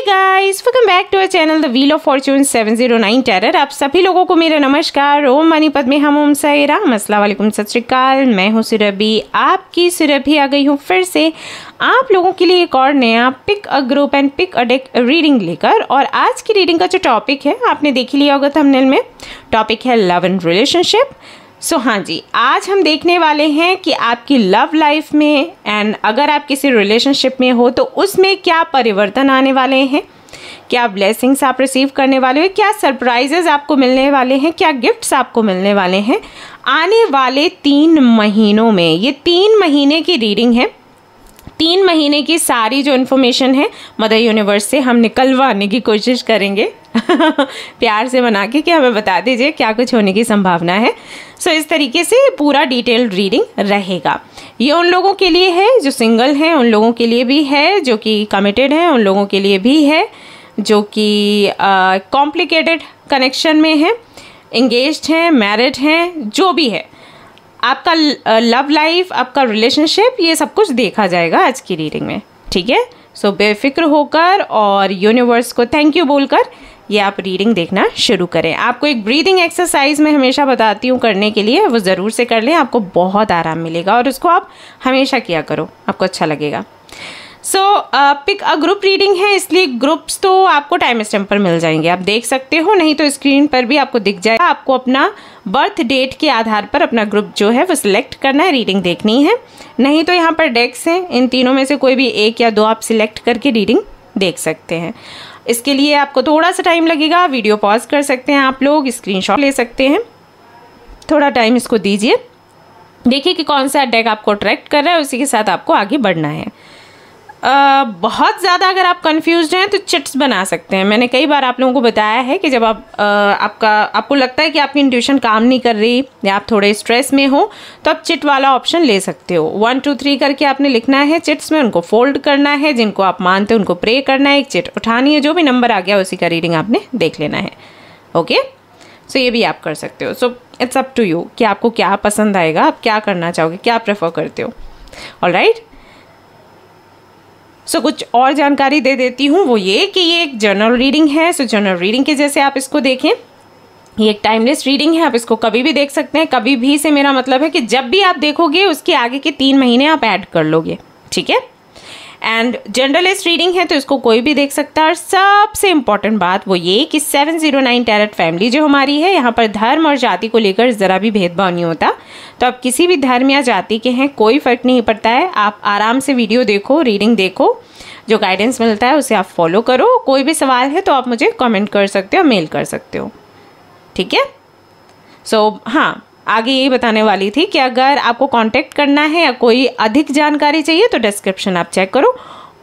Guys, welcome back to our channel the wheel of fortune 709 tarot. आप सभी लोगों को मेरा नमस्कार। ओम मनी पद्मे हम ओम साई राम, अस्सलाम वालेकुम, सत श्री अकाल। मैं हूँ सुरभि, आपकी सुरभि आ गई हूँ फिर से आप लोगों के लिए एक और नया pick a group and pick a deck reading लेकर। और आज की रीडिंग का जो टॉपिक है आपने देख लिया होगा थंबनेल में, टॉपिक है लव एंड रिलेशनशिप। सो हाँ जी, आज हम देखने वाले हैं कि आपकी लव लाइफ में एंड अगर आप किसी रिलेशनशिप में हो तो उसमें क्या परिवर्तन आने वाले हैं, क्या ब्लेसिंग्स आप रिसीव करने वाले हो, क्या सरप्राइजेज आपको मिलने वाले हैं, क्या गिफ्ट्स आपको मिलने वाले हैं आने वाले 3 महीनों में। ये 3 महीने की रीडिंग है। 3 महीने की सारी जो इन्फॉर्मेशन है मदर यूनिवर्स से हम निकलवाने की कोशिश करेंगे प्यार से बना के कि हमें बता दीजिए क्या कुछ होने की संभावना है। सो इस तरीके से पूरा डिटेल्ड रीडिंग रहेगा। ये उन लोगों के लिए है जो सिंगल हैं, उन लोगों के लिए भी है जो कि कमिटेड हैं, उन लोगों के लिए भी है जो कि कॉम्प्लिकेटेड कनेक्शन में है, एंगेज्ड हैं, मैरिड हैं, जो भी है। आपका लव लाइफ, आपका रिलेशनशिप, ये सब कुछ देखा जाएगा आज की रीडिंग में, ठीक है। सो बेफिक्र होकर और यूनिवर्स को थैंक यू बोलकर ये आप रीडिंग देखना शुरू करें। आपको एक ब्रीदिंग एक्सरसाइज मैं हमेशा बताती हूँ करने के लिए, वो ज़रूर से कर लें, आपको बहुत आराम मिलेगा और उसको आप हमेशा किया करो, आपको अच्छा लगेगा। सो पिक अ ग्रुप रीडिंग है, इसलिए ग्रुप्स तो आपको टाइम स्टैम्प पर मिल जाएंगे, आप देख सकते हो, नहीं तो स्क्रीन पर भी आपको दिख जाएगा। आपको अपना बर्थ डेट के आधार पर अपना ग्रुप जो है वो सिलेक्ट करना है, रीडिंग देखनी है। नहीं तो यहाँ पर डेक्स हैं, इन तीनों में से कोई भी 1 या 2 आप सिलेक्ट करके रीडिंग देख सकते हैं। इसके लिए आपको थोड़ा सा टाइम लगेगा, वीडियो पॉज कर सकते हैं, आप लोग स्क्रीनशॉट ले सकते हैं, थोड़ा टाइम इसको दीजिए, देखिए कि कौन सा डेक आपको अट्रैक्ट कर रहा है, उसी के साथ आपको आगे बढ़ना है। बहुत ज़्यादा अगर आप कंफ्यूज्ड हैं तो चिट्स बना सकते हैं। मैंने कई बार आप लोगों को बताया है कि जब आपको लगता है कि आपकी इंट्यूशन काम नहीं कर रही या आप थोड़े स्ट्रेस में हो तो आप चिट वाला ऑप्शन ले सकते हो। 1 2 3 करके आपने लिखना है चिट्स में, उनको फोल्ड करना है, जिनको आप मानते हो उनको प्रे करना है, एक चिट उठानी है, जो भी नंबर आ गया उसी का रीडिंग आपने देख लेना है। ओके, सो ये भी आप कर सकते हो। So it's up to you कि आपको क्या पसंद आएगा, आप क्या करना चाहोगे, क्या प्रेफर करते हो। ऑलराइट, सो कुछ और जानकारी दे देती हूँ, वो ये कि ये एक जर्नल रीडिंग है। सो जर्नल रीडिंग के जैसे आप इसको देखें, ये एक टाइमलेस रीडिंग है, आप इसको कभी भी देख सकते हैं। कभी भी से मेरा मतलब है कि जब भी आप देखोगे उसके आगे के 3 महीने आप ऐड कर लोगे, ठीक है। एंड जनरलिस्ट रीडिंग है तो इसको कोई भी देख सकता है। और सबसे इम्पॉर्टेंट बात वो ये कि 709 टेरर फैमिली जो हमारी है, यहाँ पर धर्म और जाति को लेकर ज़रा भी भेदभाव नहीं होता। तो आप किसी भी धर्म या जाति के हैं, कोई फ़र्क नहीं पड़ता है। आप आराम से वीडियो देखो, रीडिंग देखो, जो गाइडेंस मिलता है उसे आप फॉलो करो। कोई भी सवाल है तो आप मुझे कमेंट कर सकते हो, मेल कर सकते हो, ठीक है। सो हाँ, आगे यही बताने वाली थी कि अगर आपको कांटेक्ट करना है या कोई अधिक जानकारी चाहिए तो डिस्क्रिप्शन आप चेक करो।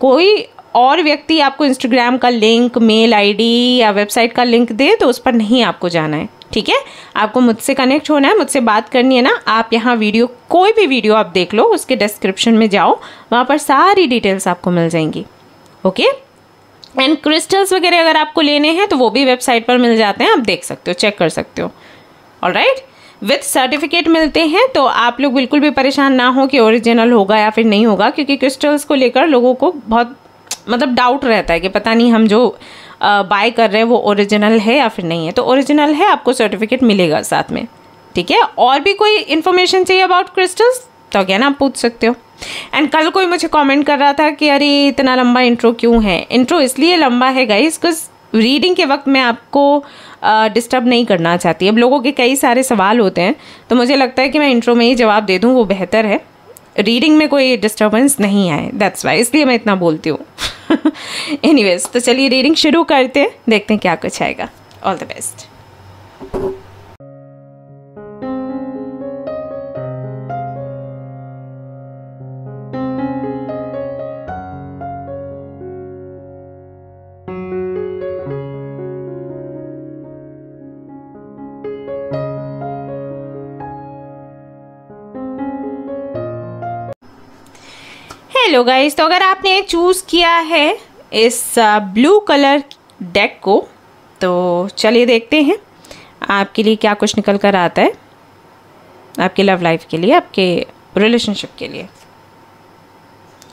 कोई और व्यक्ति आपको इंस्टाग्राम का लिंक, मेल आईडी या वेबसाइट का लिंक दे तो उस पर नहीं आपको जाना है, ठीक है। आपको मुझसे कनेक्ट होना है, मुझसे बात करनी है ना, आप यहाँ वीडियो, कोई भी वीडियो आप देख लो, उसके डिस्क्रिप्शन में जाओ, वहाँ पर सारी डिटेल्स आपको मिल जाएंगी। ओके, एंड क्रिस्टल्स वगैरह अगर आपको लेने हैं तो वो भी वेबसाइट पर मिल जाते हैं, आप देख सकते हो, चेक कर सकते हो। ऑलराइट, विथ सर्टिफिकेट मिलते हैं, तो आप लोग बिल्कुल भी परेशान ना हो कि ओरिजिनल होगा या फिर नहीं होगा, क्योंकि क्रिस्टल्स को लेकर लोगों को बहुत डाउट रहता है कि पता नहीं हम जो बाय कर रहे हैं वो ओरिजिनल है या फिर नहीं है। तो ओरिजिनल है, आपको सर्टिफिकेट मिलेगा साथ में, ठीक है। और भी कोई इन्फॉर्मेशन चाहिए अबाउट क्रिस्टल्स तो अगेन आप पूछ सकते हो। एंड कल कोई मुझे कमेंट कर रहा था कि अरे इतना लंबा इंट्रो क्यों है। इंट्रो इसलिए लंबा है गाइस बिकॉज रीडिंग के वक्त मैं आपको डिस्टर्ब नहीं करना चाहती। अब लोगों के कई सारे सवाल होते हैं तो मुझे लगता है कि मैं इंट्रो में ही जवाब दे दूँ, वो बेहतर है, रीडिंग में कोई डिस्टर्बेंस नहीं आए, दैट्स वाई, इसलिए मैं इतना बोलती हूँ। एनीवेज, तो चलिए रीडिंग शुरू करते हैं, देखते हैं क्या कुछ आएगा। All the best. Hello guys, तो अगर आपने चूज़ किया है इस ब्लू कलर डेक को तो चलिए देखते हैं आपके लिए क्या कुछ निकल कर आता है, आपके लव लाइफ के लिए, आपके रिलेशनशिप के लिए।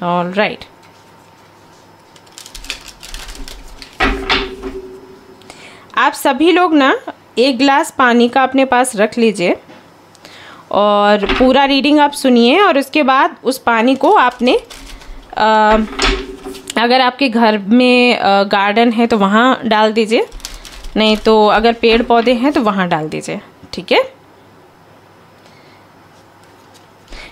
ऑलराइट, आप सभी लोग ना 1 गिलास पानी का अपने पास रख लीजिए और पूरा रीडिंग आप सुनिए, और उसके बाद उस पानी को आपने अगर आपके घर में गार्डन है तो वहाँ डाल दीजिए, नहीं तो अगर पेड़ पौधे हैं तो वहाँ डाल दीजिए, ठीक है।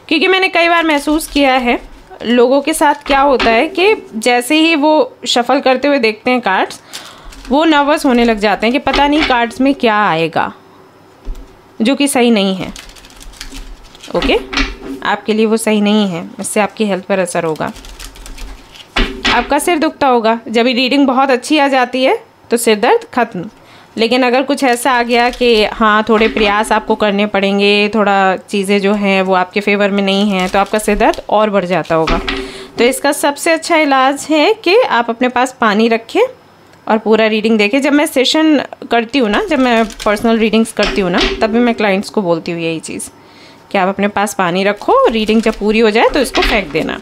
क्योंकि मैंने कई बार महसूस किया है लोगों के साथ क्या होता है कि जैसे ही वो शफल करते हुए देखते हैं कार्ड्स, वो नर्वस होने लग जाते हैं कि पता नहीं कार्ड्स में क्या आएगा, जो कि सही नहीं है। ओके, आपके लिए वो सही नहीं है, इससे आपकी हेल्थ पर असर होगा, आपका सिर दुखता होगा। जब ये रीडिंग बहुत अच्छी आ जाती है तो सिर दर्द खत्म, लेकिन अगर कुछ ऐसा आ गया कि हाँ थोड़े प्रयास आपको करने पड़ेंगे, थोड़ा चीज़ें जो हैं वो आपके फेवर में नहीं हैं, तो आपका सिर दर्द और बढ़ जाता होगा। तो इसका सबसे अच्छा इलाज है कि आप अपने पास पानी रखें और पूरा रीडिंग देखें। जब मैं सेशन करती हूँ ना, जब मैं पर्सनल रीडिंग्स करती हूँ ना, तब भी मैं क्लाइंट्स को बोलती हूँ यही चीज़ कि आप अपने पास पानी रखो, रीडिंग जब पूरी हो जाए तो इसको फेंक देना।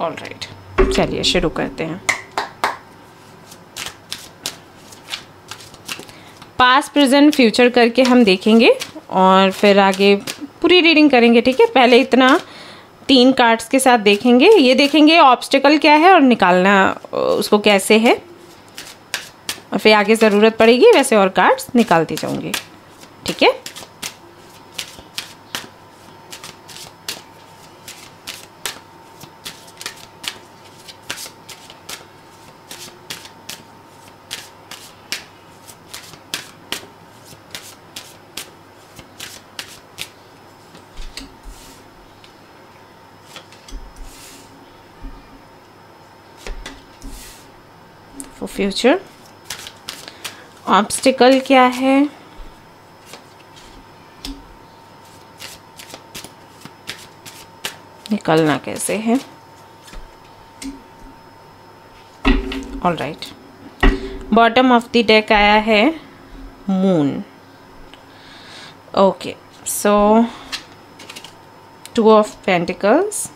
ऑलराइट, चलिए शुरू करते हैं। पास्ट प्रेजेंट फ्यूचर करके हम देखेंगे और फिर आगे पूरी रीडिंग करेंगे, ठीक है। पहले इतना 3 कार्ड्स के साथ देखेंगे, ये देखेंगे ऑब्स्टिकल क्या है और निकालना उसको कैसे है, और फिर आगे ज़रूरत पड़ेगी वैसे और कार्ड्स निकालती जाऊंगी, ठीक है। फॉर फ्यूचर ऑब्स्टिकल क्या है, निकलना कैसे है। Alright, bottom of the deck आया है moon. Okay, so 2 of pentacles,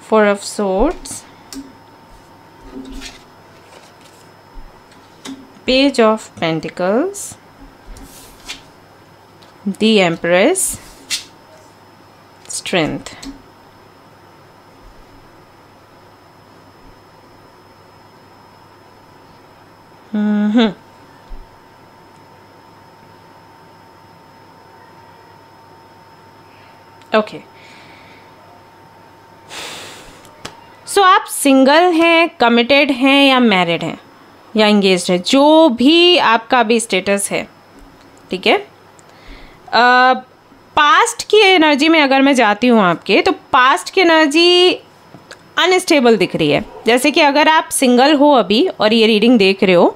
4 of swords, page of pentacles, the empress, strength. Okay. सो आप सिंगल हैं, कमिटेड हैं या मैरिड हैं या इंगेज्ड हैं, जो भी आपका अभी स्टेटस है, ठीक है। पास्ट की एनर्जी में अगर मैं जाती हूँ आपके, तो पास्ट की एनर्जी अनस्टेबल दिख रही है। जैसे कि अगर आप सिंगल हो अभी और ये रीडिंग देख रहे हो,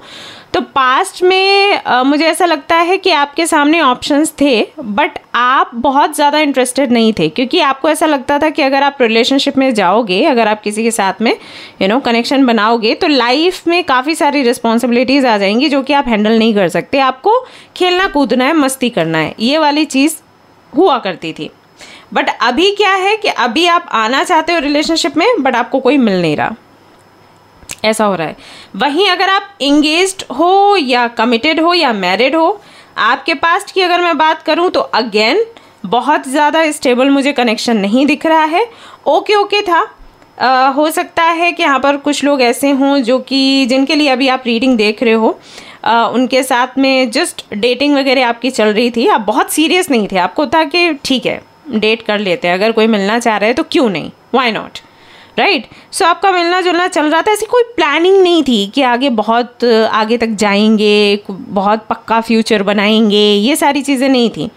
तो पास्ट में मुझे ऐसा लगता है कि आपके सामने ऑप्शंस थे, बट आप बहुत ज़्यादा इंटरेस्टेड नहीं थे, क्योंकि आपको ऐसा लगता था कि अगर आप रिलेशनशिप में जाओगे, अगर आप किसी के साथ में कनेक्शन बनाओगे, तो लाइफ में काफ़ी सारी रिस्पॉन्सिबिलिटीज़ आ जाएंगी जो कि आप हैंडल नहीं कर सकते। आपको खेलना कूदना है, मस्ती करना है, ये वाली चीज़ हुआ करती थी। बट अभी क्या है कि अभी आप आना चाहते हो रिलेशनशिप में, बट आपको कोई मिल नहीं रहा, ऐसा हो रहा है। वहीं अगर आप इंगेज्ड हो या कमिटेड हो या मैरिड हो, आपके पास्ट की अगर मैं बात करूं तो अगेन बहुत ज़्यादा स्टेबल मुझे कनेक्शन नहीं दिख रहा है। ओके था, हो सकता है कि यहाँ पर कुछ लोग ऐसे हों जो कि जिनके लिए अभी आप रीडिंग देख रहे हो, उनके साथ में जस्ट डेटिंग वगैरह आपकी चल रही थी, आप बहुत सीरियस नहीं थे, आपको था कि ठीक है डेट कर लेते हैं, अगर कोई मिलना चाह रहा है तो क्यों नहीं, व्हाई नॉट, राइट। सो आपका मिलना जुलना चल रहा था, ऐसी कोई प्लानिंग नहीं थी कि आगे बहुत आगे तक जाएंगे, बहुत पक्का फ्यूचर बनाएंगे, ये सारी चीज़ें नहीं थी।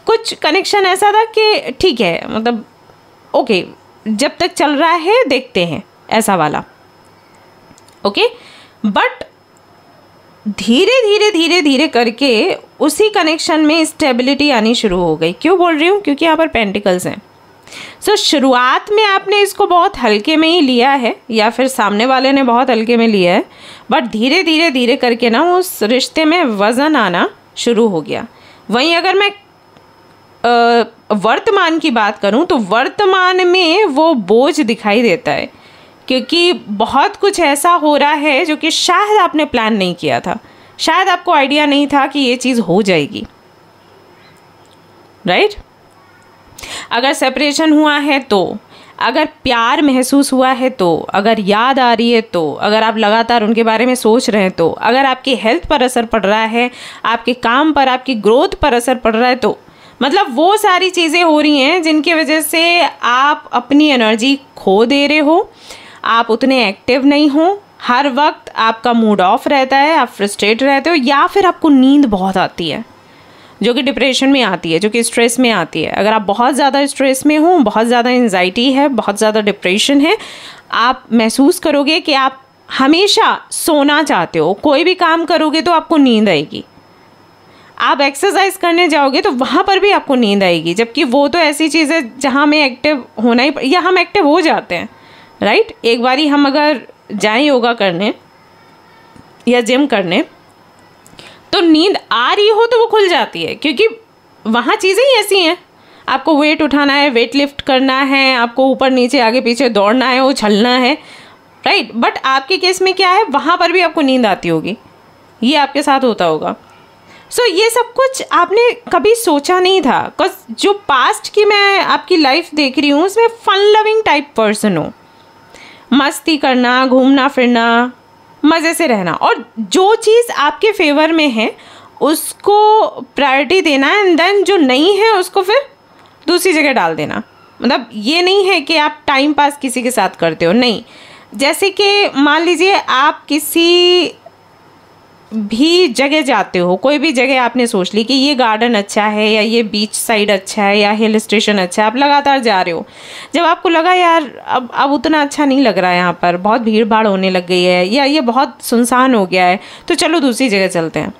कुछ कनेक्शन ऐसा था कि ठीक है, मतलब ओके जब तक चल रहा है देखते हैं, ऐसा वाला, ओके। बट धीरे धीरे करके उसी कनेक्शन में स्टेबिलिटी आनी शुरू हो गई। क्यों बोल रही हूँ? क्योंकि यहाँ पर पेंटिकल्स हैं। सो शुरुआत में आपने इसको बहुत हल्के में ही लिया है, या फिर सामने वाले ने बहुत हल्के में लिया है, बट धीरे धीरे करके ना उस रिश्ते में वज़न आना शुरू हो गया। वहीं अगर मैं वर्तमान की बात करूं तो वर्तमान में वो बोझ दिखाई देता है, क्योंकि बहुत कुछ ऐसा हो रहा है जो कि शायद आपने प्लान नहीं किया था, शायद आपको आइडिया नहीं था कि ये चीज़ हो जाएगी, राइट? अगर सेपरेशन हुआ है तो, अगर प्यार महसूस हुआ है तो, अगर याद आ रही है तो, अगर आप लगातार उनके बारे में सोच रहे हैं तो, अगर आपकी हेल्थ पर असर पड़ रहा है, आपके काम पर, आपकी ग्रोथ पर असर पड़ रहा है तो, मतलब वो सारी चीज़ें हो रही हैं जिनकी वजह से आप अपनी एनर्जी खो दे रहे हो, आप उतने एक्टिव नहीं हो, हर वक्त आपका मूड ऑफ रहता है, आप फ्रस्ट्रेट रहते हो, या फिर आपको नींद बहुत आती है, जो कि डिप्रेशन में आती है, जो कि स्ट्रेस में आती है। अगर आप बहुत ज़्यादा स्ट्रेस में हो, बहुत ज़्यादा एंजाइटी है, बहुत ज़्यादा डिप्रेशन है, आप महसूस करोगे कि आप हमेशा सोना चाहते हो, कोई भी काम करोगे तो आपको नींद आएगी, आप एक्सरसाइज करने जाओगे तो वहाँ पर भी आपको नींद आएगी, जबकि वो तो ऐसी चीज़ है जहाँ हमें एक्टिव होना ही, या हम एक्टिव हो जाते हैं, राइट? एक बारी हम अगर जाएं योगा करने या जिम करने तो नींद आ रही हो तो वो खुल जाती है, क्योंकि वहाँ चीज़ें ही ऐसी हैं, आपको वेट उठाना है, वेट लिफ्ट करना है, आपको ऊपर नीचे आगे पीछे दौड़ना है, उछलना है, राइट? बट आपके केस में क्या है, वहाँ पर भी आपको नींद आती होगी, ये आपके साथ होता होगा। सो ये सब कुछ आपने कभी सोचा नहीं था, बिकॉज जो पास्ट की मैं आपकी लाइफ देख रही हूँ उसमें फन लविंग टाइप पर्सन हो, मस्ती करना, घूमना फिरना, मज़े से रहना, और जो चीज़ आपके फेवर में है उसको प्रायोरिटी देना, एंड देन जो नहीं है उसको फिर दूसरी जगह डाल देना। मतलब ये नहीं है कि आप टाइम पास किसी के साथ करते हो, नहीं। जैसे कि मान लीजिए आप किसी भी जगह जाते हो, कोई भी जगह आपने सोच ली कि ये गार्डन अच्छा है, या ये बीच साइड अच्छा है, या हिल स्टेशन अच्छा है, आप लगातार जा रहे हो, जब आपको लगा यार अब उतना अच्छा नहीं लग रहा है, यहाँ पर बहुत भीड़ भाड़ होने लग गई है, या ये बहुत सुनसान हो गया है, तो चलो दूसरी जगह चलते हैं,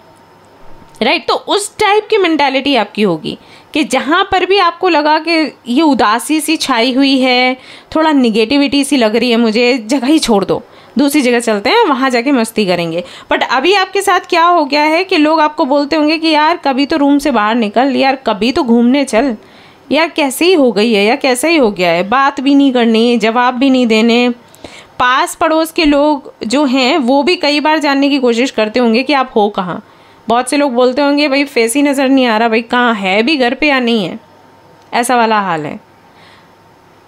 राइट? तो उस टाइप की मेंटालिटी आपकी होगी कि जहाँ पर भी आपको लगा कि ये उदासी सी छाई हुई है, थोड़ा निगेटिविटी सी लग रही है मुझे, जगह ही छोड़ दो, दूसरी जगह चलते हैं, वहाँ जाके मस्ती करेंगे। बट अभी आपके साथ क्या हो गया है कि लोग आपको बोलते होंगे कि यार कभी तो रूम से बाहर निकल, यार कभी तो घूमने चल, यार कैसे ही हो गई है, या कैसा ही हो गया है, बात भी नहीं करनी, जवाब भी नहीं देने। पास पड़ोस के लोग जो हैं वो भी कई बार जानने की कोशिश करते होंगे कि आप हो कहाँ। बहुत से लोग बोलते होंगे भाई फेस ही नज़र नहीं आ रहा, भाई कहाँ है भी घर पे या नहीं है, ऐसा वाला हाल है।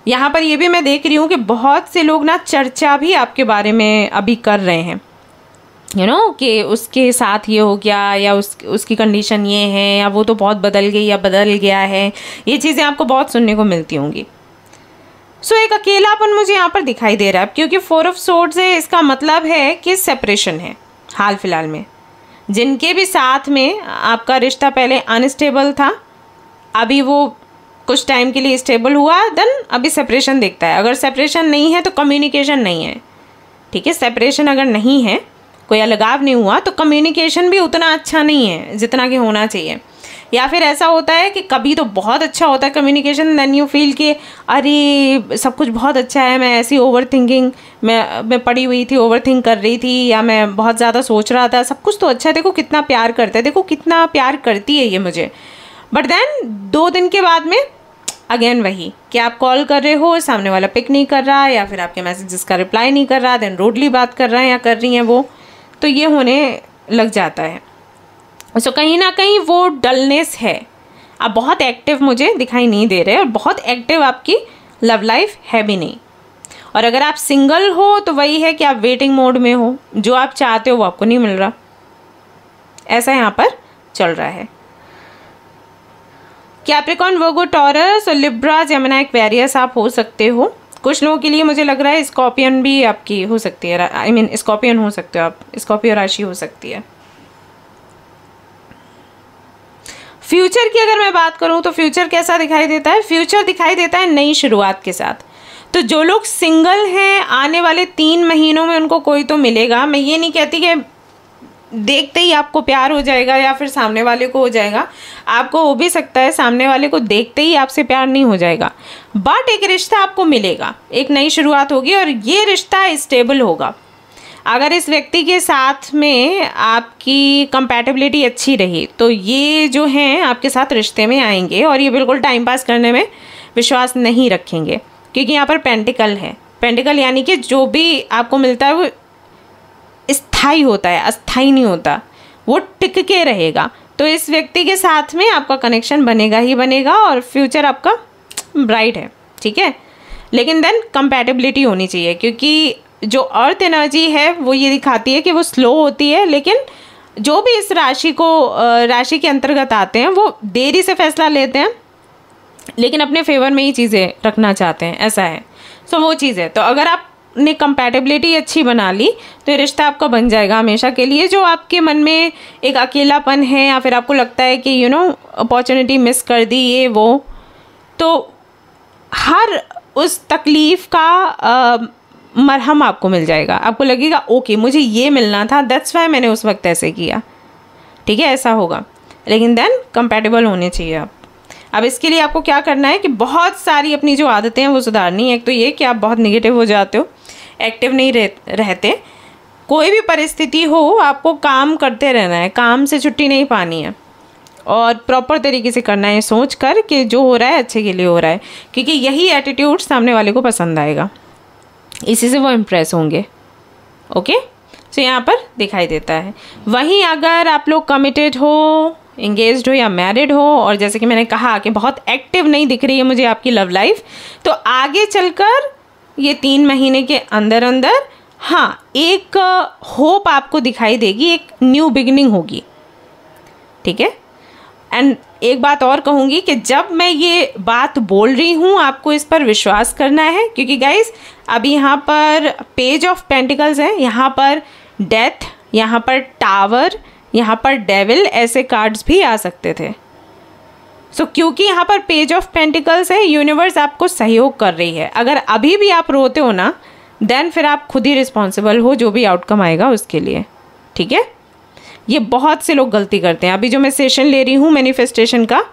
यहाँ पर ये भी मैं देख रही हूँ कि बहुत से लोग ना चर्चा भी आपके बारे में अभी कर रहे हैं, यू नो, कि उसके साथ ये हो गया, या उसकी कंडीशन ये है, या वो तो बहुत बदल गई या बदल गया है। ये चीज़ें आपको बहुत सुनने को मिलती होंगी। सो एक अकेलापन मुझे यहाँ पर दिखाई दे रहा है, क्योंकि 4 ऑफ सोर्ड्स है, इसका मतलब है कि सेपरेशन है हाल फिलहाल में। जिनके भी साथ में आपका रिश्ता पहले अनस्टेबल था, अभी वो कुछ टाइम के लिए स्टेबल हुआ, देन अभी सेपरेशन दिखता है। अगर सेपरेशन नहीं है तो कम्युनिकेशन नहीं है, ठीक है? सेपरेशन अगर नहीं है, कोई अलगाव नहीं हुआ, तो कम्युनिकेशन भी उतना अच्छा नहीं है जितना कि होना चाहिए। या फिर ऐसा होता है कि कभी तो बहुत अच्छा होता है कम्युनिकेशन, देन यू फील कि अरे सब कुछ बहुत अच्छा है, मैं ऐसी ओवर थिंकिंग मैं पड़ी हुई थी, ओवर थिंक कर रही थी, या मैं बहुत ज़्यादा सोच रहा था, सब कुछ तो अच्छा है, देखो कितना प्यार करता है, देखो कितना प्यार करती है ये मुझे। बट देन 2 दिन के बाद में अगेन वही कि आप कॉल कर रहे हो, सामने वाला पिक नहीं कर रहा, या फिर आपके मैसेजेस का रिप्लाई नहीं कर रहा, देन रूडली बात कर रहा है या कर रही हैं वो, तो ये होने लग जाता है। सो कहीं ना कहीं वो डलनेस है, आप बहुत एक्टिव मुझे दिखाई नहीं दे रहे, और बहुत एक्टिव आपकी लव लाइफ है भी नहीं। और अगर आप सिंगल हो तो वही है कि आप वेटिंग मोड में हो, जो आप चाहते हो वो आपको नहीं मिल रहा, ऐसा यहाँ पर चल रहा है। कैप्रिकॉर्न, वर्गो, टॉरस और लिब्रा, जेमिनी, एक्वेरियस आप हो सकते हो। कुछ लोगों के लिए मुझे लग रहा है स्कॉर्पियन भी आपकी हो सकती है, आई मीन स्कॉर्पियन हो सकते हो आप, स्कॉर्पियो राशि हो सकती है। फ्यूचर की अगर मैं बात करूं तो फ्यूचर कैसा दिखाई देता है? फ्यूचर दिखाई देता है नई शुरुआत के साथ। तो जो लोग सिंगल हैं, आने वाले 3 महीनों में उनको कोई तो मिलेगा। मैं ये नहीं कहती कि देखते ही आपको प्यार हो जाएगा या फिर सामने वाले को हो जाएगा, आपको हो भी सकता है सामने वाले को देखते ही आपसे प्यार नहीं हो जाएगा, बट एक रिश्ता आपको मिलेगा, एक नई शुरुआत होगी और ये रिश्ता स्टेबल होगा। अगर इस व्यक्ति के साथ में आपकी कंपैटिबिलिटी अच्छी रही तो ये जो हैं आपके साथ रिश्ते में आएंगे और ये बिल्कुल टाइम पास करने में विश्वास नहीं रखेंगे, क्योंकि यहाँ पर पेंटिकल है। पेंटिकल यानी कि जो भी आपको मिलता है वो स्थायी होता है, अस्थायी नहीं होता, वो टिक के रहेगा। तो इस व्यक्ति के साथ में आपका कनेक्शन बनेगा ही बनेगा और फ्यूचर आपका ब्राइट है, ठीक है। लेकिन देन कंपैटिबिलिटी होनी चाहिए, क्योंकि जो अर्थ एनर्जी है वो ये दिखाती है कि वो स्लो होती है, लेकिन जो भी इस राशि के अंतर्गत आते हैं वो देरी से फैसला लेते हैं, लेकिन अपने फेवर में ही चीज़ें रखना चाहते हैं, ऐसा है। सो वो चीज़ है। तो अगर आपने कंपैटिबिलिटी अच्छी बना ली तो ये रिश्ता आपका बन जाएगा हमेशा के लिए। जो आपके मन में एक अकेलापन है या फिर आपको लगता है कि अपॉर्चुनिटी मिस कर दी ये वो, तो हर उस तकलीफ़ का मरहम आपको मिल जाएगा। आपको लगेगा ओके मुझे ये मिलना था, दैट्स वाई मैंने उस वक्त ऐसे किया, ठीक है, ऐसा होगा। लेकिन देन कंपैटिबल होने चाहिए आप। अब इसके लिए आपको क्या करना है कि बहुत सारी अपनी जो आदतें हैं वो सुधारनी है। एक तो ये कि आप बहुत निगेटिव हो जाते हो, एक्टिव नहीं रहते। कोई भी परिस्थिति हो आपको काम करते रहना है, काम से छुट्टी नहीं पानी है और प्रॉपर तरीके से करना है, सोच कर कि जो हो रहा है अच्छे के लिए हो रहा है, क्योंकि यही एटीट्यूड सामने वाले को पसंद आएगा, इसी से वो इम्प्रेस होंगे। ओके, तो यहाँ पर दिखाई देता है। वहीं अगर आप लोग कमिटेड हो, इंगेज्ड हो या मैरिड हो, और जैसे कि मैंने कहा कि बहुत एक्टिव नहीं दिख रही है मुझे आपकी लव लाइफ, तो आगे चलकर ये 3 महीने के अंदर अंदर हाँ एक होप आपको दिखाई देगी, एक न्यू बिगिनिंग होगी, ठीक है। एंड एक बात और कहूँगी कि जब मैं ये बात बोल रही हूँ आपको इस पर विश्वास करना है, क्योंकि गाइस अभी यहाँ पर पेज ऑफ पेंटिकल्स है, यहाँ पर डेथ, यहाँ पर टावर, यहाँ पर डेविल, ऐसे कार्ड्स भी आ सकते थे। क्योंकि यहाँ पर पेज ऑफ पेंटिकल्स है, यूनिवर्स आपको सहयोग कर रही है। अगर अभी भी आप रोते हो ना, देन फिर आप खुद ही रिस्पॉन्सिबल हो जो भी आउटकम आएगा उसके लिए, ठीक है। ये बहुत से लोग गलती करते हैं। अभी जो मैं सेशन ले रही हूँ मैनिफेस्टेशन का,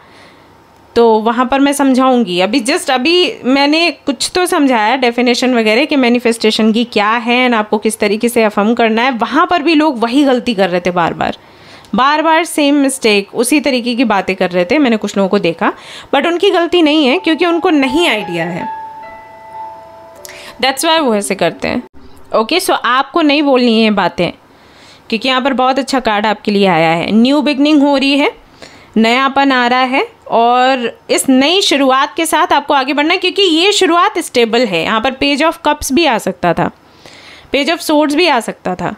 तो वहाँ पर मैं समझाऊंगी। अभी मैंने कुछ तो समझाया डेफिनेशन वगैरह कि मैनिफेस्टेशन की क्या है एंड आपको किस तरीके से अफर्म करना है। वहाँ पर भी लोग वही गलती कर रहे थे, बार बार सेम मिस्टेक, उसी तरीके की बातें कर रहे थे। मैंने कुछ लोगों को देखा, बट उनकी गलती नहीं है, क्योंकि उनको नहीं आइडिया है, दैट्स वाई वो ऐसे करते हैं। ओके, सो आपको नहीं बोलनी है बातें, क्योंकि यहाँ पर बहुत अच्छा कार्ड आपके लिए आया है। न्यू बिगनिंग हो रही है, नयापन आ रहा है, और इस नई शुरुआत के साथ आपको आगे बढ़ना है, क्योंकि ये शुरुआत स्टेबल है। यहाँ पर पेज ऑफ कप्स भी आ सकता था, पेज ऑफ सोर्ड्स भी आ सकता था,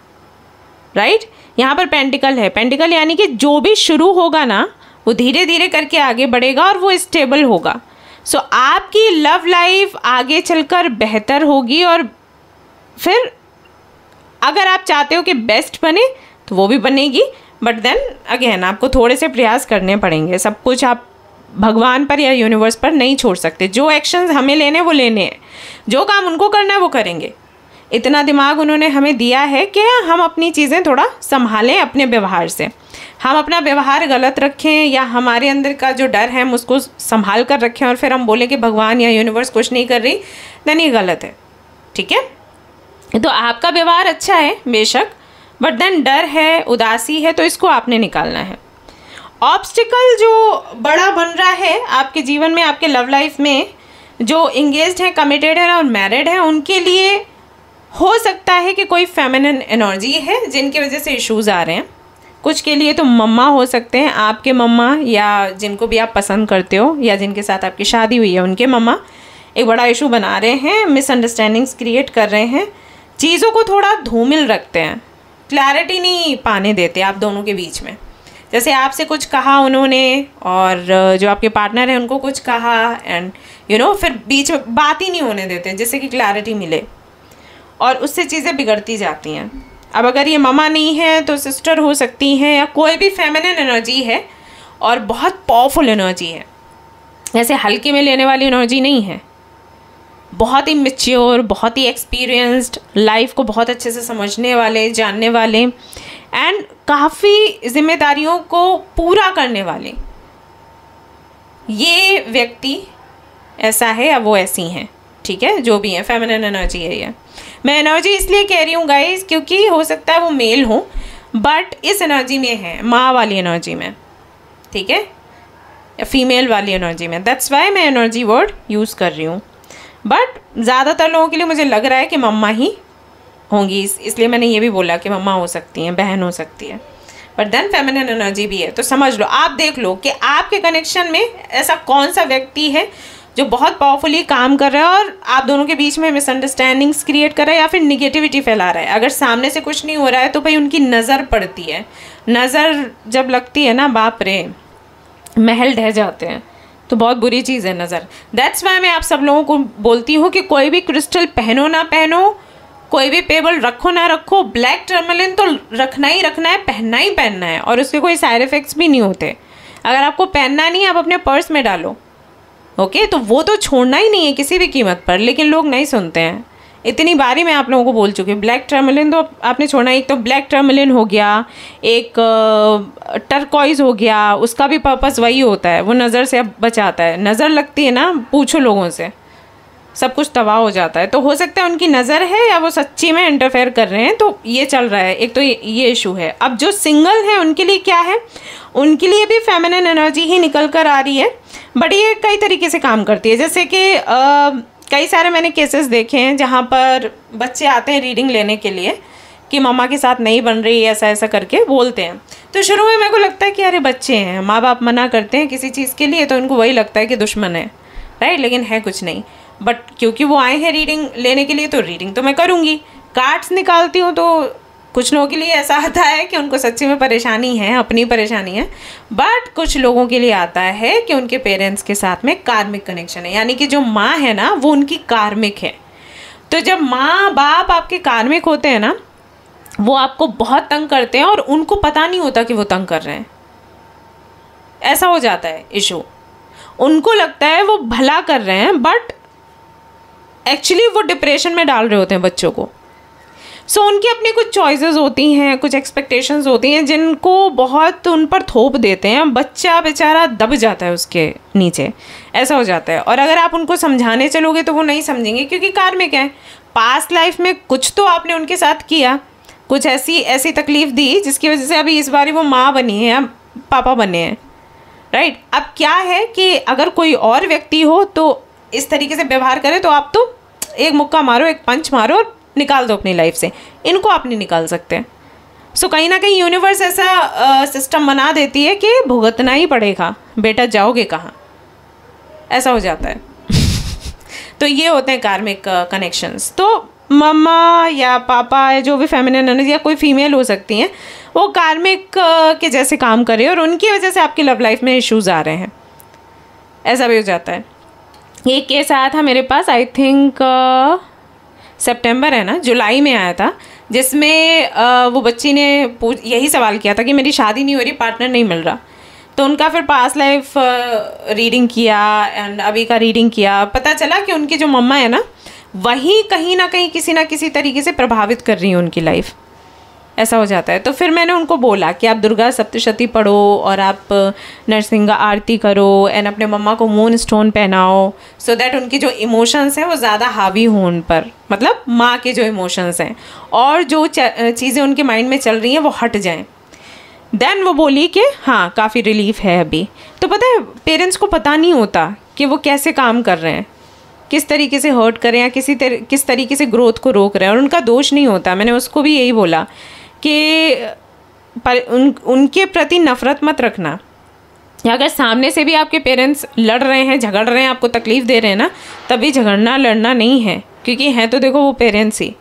राइट। यहाँ पर पेंटिकल है, पेंटिकल यानी कि जो भी शुरू होगा ना वो धीरे धीरे करके आगे बढ़ेगा और वो स्टेबल होगा। सो आपकी लव लाइफ आगे चलकर बेहतर होगी, और फिर अगर आप चाहते हो कि बेस्ट बने तो वो भी बनेगी, बट देन अगेन आपको थोड़े से प्रयास करने पड़ेंगे। सब कुछ आप भगवान पर या यूनिवर्स पर नहीं छोड़ सकते। जो एक्शंस हमें लेने वो लेने हैं, जो काम उनको करना है वो करेंगे। इतना दिमाग उन्होंने हमें दिया है कि हम अपनी चीज़ें थोड़ा संभालें अपने व्यवहार से। हम अपना व्यवहार गलत रखें या हमारे अंदर का जो डर है हम उसको संभाल कर रखें और फिर हम बोलें कि भगवान या यूनिवर्स कुछ नहीं कर रही, देन ये गलत है, ठीक है। तो आपका व्यवहार अच्छा है बेशक, बट देन डर है, उदासी है, तो इसको आपने निकालना है। ऑब्स्टिकल जो बड़ा बन रहा है आपके जीवन में, आपके लव लाइफ में, जो इंगेज्ड हैं, कमिटेड हैं और मैरिड हैं, उनके लिए हो सकता है कि कोई फेमिनिन एनर्जी है जिनकी वजह से इश्यूज़ आ रहे हैं। कुछ के लिए तो मम्मा हो सकते हैं, आपके मम्मा या जिनको भी आप पसंद करते हो या जिनके साथ आपकी शादी हुई है उनके मम्मा एक बड़ा इशू बना रहे हैं, मिसअंडरस्टैंडिंग्स क्रिएट कर रहे हैं, चीज़ों को थोड़ा धूमिल रखते हैं, क्लैरिटी नहीं पाने देते आप दोनों के बीच में। जैसे आपसे कुछ कहा उन्होंने और जो आपके पार्टनर हैं उनको कुछ कहा, एंड फिर बीच में बात ही नहीं होने देते जिससे कि क्लैरिटी मिले, और उससे चीज़ें बिगड़ती जाती हैं। अब अगर ये ममा नहीं है तो सिस्टर हो सकती हैं, या कोई भी फेमिनिन एनर्जी है और बहुत पावरफुल एनर्जी है, ऐसे हल्के में लेने वाली एनर्जी नहीं है। बहुत ही मैच्योर, बहुत ही एक्सपीरियंस्ड, लाइफ को बहुत अच्छे से समझने वाले, जानने वाले, एंड काफ़ी जिम्मेदारियों को पूरा करने वाले ये व्यक्ति ऐसा है या वो ऐसी हैं, ठीक है, जो भी है फेमिनिन एनर्जी है ये। मैं एनर्जी इसलिए कह रही हूँ गाइस क्योंकि हो सकता है वो मेल हो, बट इस एनर्जी में है, माँ वाली एनर्जी में, ठीक है, या फीमेल वाली एनर्जी में। दैट्स वाई मैं एनर्जी वर्ड यूज़ कर रही हूँ। बट ज़्यादातर लोगों के लिए मुझे लग रहा है कि मम्मा ही होंगी, इसलिए मैंने ये भी बोला कि मम्मा हो सकती हैं, बहन हो सकती है, बट देन फेमिनिन एनर्जी भी है। तो समझ लो, आप देख लो कि आपके कनेक्शन में ऐसा कौन सा व्यक्ति है जो बहुत पावरफुली काम कर रहा है और आप दोनों के बीच में मिसअंडरस्टैंडिंग्स क्रिएट कर रहा है या फिर निगेटिविटी फैला रहा है। अगर सामने से कुछ नहीं हो रहा है तो भाई उनकी नज़र पड़ती है, नज़र जब लगती है ना, बाप रे, महल ढह जाते हैं, तो बहुत बुरी चीज़ है नज़र। दैट्स वाई मैं आप सब लोगों को बोलती हूँ कि कोई भी क्रिस्टल पहनो ना पहनो, कोई भी पेबल रखो ना रखो, ब्लैक टर्मलिन तो रखना ही रखना है, पहनना ही पहनना है, और उसके कोई साइड इफ़ेक्ट्स भी नहीं होते। अगर आपको पहनना नहीं है, आप अपने पर्स में डालो, ओके, तो वो तो छोड़ना ही नहीं है किसी भी कीमत पर, लेकिन लोग नहीं सुनते हैं। इतनी बारी मैं आप लोगों को बोल चुकी हूँ, ब्लैक टर्मलिन तो आपने छोड़ना। एक तो ब्लैक टर्मलिन हो गया, एक टर्कॉइज हो गया, उसका भी पर्पस वही होता है, वो नज़र से बचाता है। नज़र लगती है ना, पूछो लोगों से, सब कुछ तबाह हो जाता है। तो हो सकता है उनकी नज़र है या वो सच्ची में इंटरफेयर कर रहे हैं, तो ये चल रहा है। एक तो ये इशू है। अब जो सिंगल है उनके लिए क्या है, उनके लिए भी फेमिनिन एनर्जी ही निकल कर आ रही है, बट ये कई तरीके से काम करती है। जैसे कि कई सारे मैंने केसेस देखे हैं जहाँ पर बच्चे आते हैं रीडिंग लेने के लिए कि मम्मा के साथ नहीं बन रही, ऐसा ऐसा करके बोलते हैं। तो शुरू में मेरे को लगता है कि अरे बच्चे हैं, माँ बाप मना करते हैं किसी चीज़ के लिए तो उनको वही लगता है कि दुश्मन है, राइट, लेकिन है कुछ नहीं। बट क्योंकि वो आए हैं रीडिंग लेने के लिए, तो रीडिंग तो मैं करूँगी। कार्ड्स निकालती हूँ तो कुछ लोगों के लिए ऐसा आता है कि उनको सच्ची में परेशानी है, अपनी परेशानी है, बट कुछ लोगों के लिए आता है कि उनके पेरेंट्स के साथ में कार्मिक कनेक्शन है, यानी कि जो माँ है ना वो उनकी कार्मिक है। तो जब माँ बाप आपके कार्मिक होते हैं ना, वो आपको बहुत तंग करते हैं और उनको पता नहीं होता कि वो तंग कर रहे हैं। ऐसा हो जाता है इशू। उनको लगता है वो भला कर रहे हैं, बट एक्चुअली वो डिप्रेशन में डाल रहे होते हैं बच्चों को। सो उनकी अपनी कुछ चॉइसेस होती हैं, कुछ एक्सपेक्टेशंस होती हैं जिनको बहुत उन पर थोप देते हैं। बच्चा बेचारा दब जाता है उसके नीचे, ऐसा हो जाता है। और अगर आप उनको समझाने चलोगे तो वो नहीं समझेंगे, क्योंकि कार्मिक है। पास्ट लाइफ में कुछ तो आपने उनके साथ किया, कुछ ऐसी तकलीफ़ दी जिसकी वजह से अभी इस बारी वो माँ बनी है, अब पापा बने हैं, राइट। अब क्या है कि अगर कोई और व्यक्ति हो तो इस तरीके से व्यवहार करे तो आप तो एक मुक्का मारो, एक पंच मारो और निकाल दो अपनी लाइफ से। इनको आप नहीं निकाल सकते। सो कहीं ना कहीं यूनिवर्स ऐसा सिस्टम बना देती है कि भुगतना ही पड़ेगा, बेटा जाओगे कहाँ, ऐसा हो जाता है। तो ये होते हैं कार्मिक कनेक्शंस। तो मम्मा या पापा या जो भी फेमिनिन एनर्जी या कोई फीमेल हो सकती हैं, वो कार्मिक के जैसे काम कर रही है और उनकी वजह से आपकी लव लाइफ में इश्यूज़ आ रहे हैं, ऐसा भी हो जाता है। एक केस आया था मेरे पास, आई थिंक सितंबर है ना, जुलाई में आया था, जिसमें वो बच्ची ने यही सवाल किया था कि मेरी शादी नहीं हो रही, पार्टनर नहीं मिल रहा। तो उनका फिर पास्ट लाइफ रीडिंग किया एंड अभी का रीडिंग किया। पता चला कि उनकी जो मम्मा है ना, वही कहीं ना कहीं किसी ना किसी तरीके से प्रभावित कर रही है उनकी लाइफ, ऐसा हो जाता है। तो फिर मैंने उनको बोला कि आप दुर्गा सप्तशती पढ़ो और आप नरसिंह आरती करो एंड अपने मम्मा को मून स्टोन पहनाओ, सो दैट उनकी जो इमोशंस हैं वो ज़्यादा हावी हों उन पर, मतलब माँ के जो इमोशंस हैं और जो चीज़ें उनके माइंड में चल रही हैं वो हट जाएं। देन वो बोली कि हाँ काफ़ी रिलीफ है अभी। तो पता है पेरेंट्स को पता नहीं होता कि वो कैसे काम कर रहे हैं, किस तरीके से हर्ट करें या किस तरीके से ग्रोथ को रोक रहे हैं, और उनका दोष नहीं होता। मैंने उसको भी यही बोला कि उनके प्रति नफ़रत मत रखना। अगर सामने से भी आपके पेरेंट्स लड़ रहे हैं, झगड़ रहे हैं, आपको तकलीफ़ दे रहे हैं ना, तभी झगड़ना लड़ना नहीं है, क्योंकि हैं तो देखो वो पेरेंट्स ही,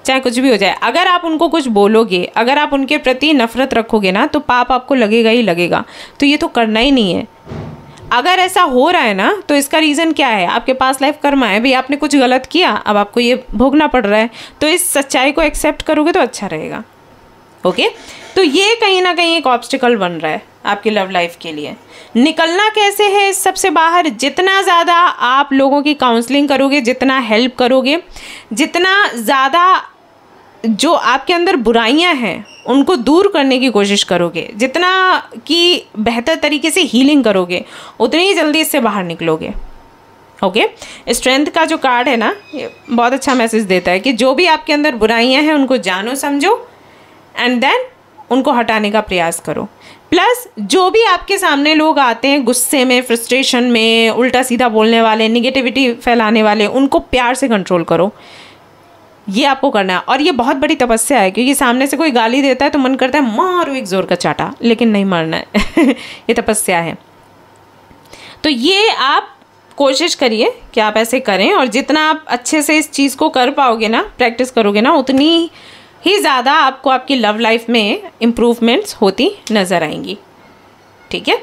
चाहे कुछ भी हो जाए। अगर आप उनको कुछ बोलोगे, अगर आप उनके प्रति नफ़रत रखोगे ना, तो पाप आपको लगेगा ही लगेगा। तो ये तो करना ही नहीं है। अगर ऐसा हो रहा है ना, तो इसका रीज़न क्या है, आपके पास लाइफ कर्मा है, भाई आपने कुछ गलत किया, अब आपको ये भोगना पड़ रहा है। तो इस सच्चाई को एक्सेप्ट करोगे तो अच्छा रहेगा, ओके। तो ये कहीं ना कहीं एक ऑब्स्टिकल बन रहा है आपकी लव लाइफ के लिए। निकलना कैसे है इस सबसे बाहर? जितना ज़्यादा आप लोगों की काउंसलिंग करोगे, जितना हेल्प करोगे, जितना ज़्यादा जो आपके अंदर बुराइयां हैं उनको दूर करने की कोशिश करोगे, जितना कि बेहतर तरीके से हीलिंग करोगे, उतनी ही जल्दी इससे बाहर निकलोगे, ओके स्ट्रेंथ का जो कार्ड है ना, ये बहुत अच्छा मैसेज देता है कि जो भी आपके अंदर बुराइयां हैं उनको जानो समझो एंड देन उनको हटाने का प्रयास करो। प्लस जो भी आपके सामने लोग आते हैं गुस्से में, फ्रस्ट्रेशन में, उल्टा सीधा बोलने वाले, निगेटिविटी फैलाने वाले, उनको प्यार से कंट्रोल करो। ये आपको करना है और ये बहुत बड़ी तपस्या है, क्योंकि सामने से कोई गाली देता है तो मन करता है मारो एक जोर का चाटा, लेकिन नहीं मारना है ये तपस्या है। तो ये आप कोशिश करिए कि आप ऐसे करें, और जितना आप अच्छे से इस चीज़ को कर पाओगे ना, प्रैक्टिस करोगे ना, उतनी ही ज़्यादा आपको आपकी लव लाइफ में इम्प्रूवमेंट्स होती नज़र आएंगी। ठीक है,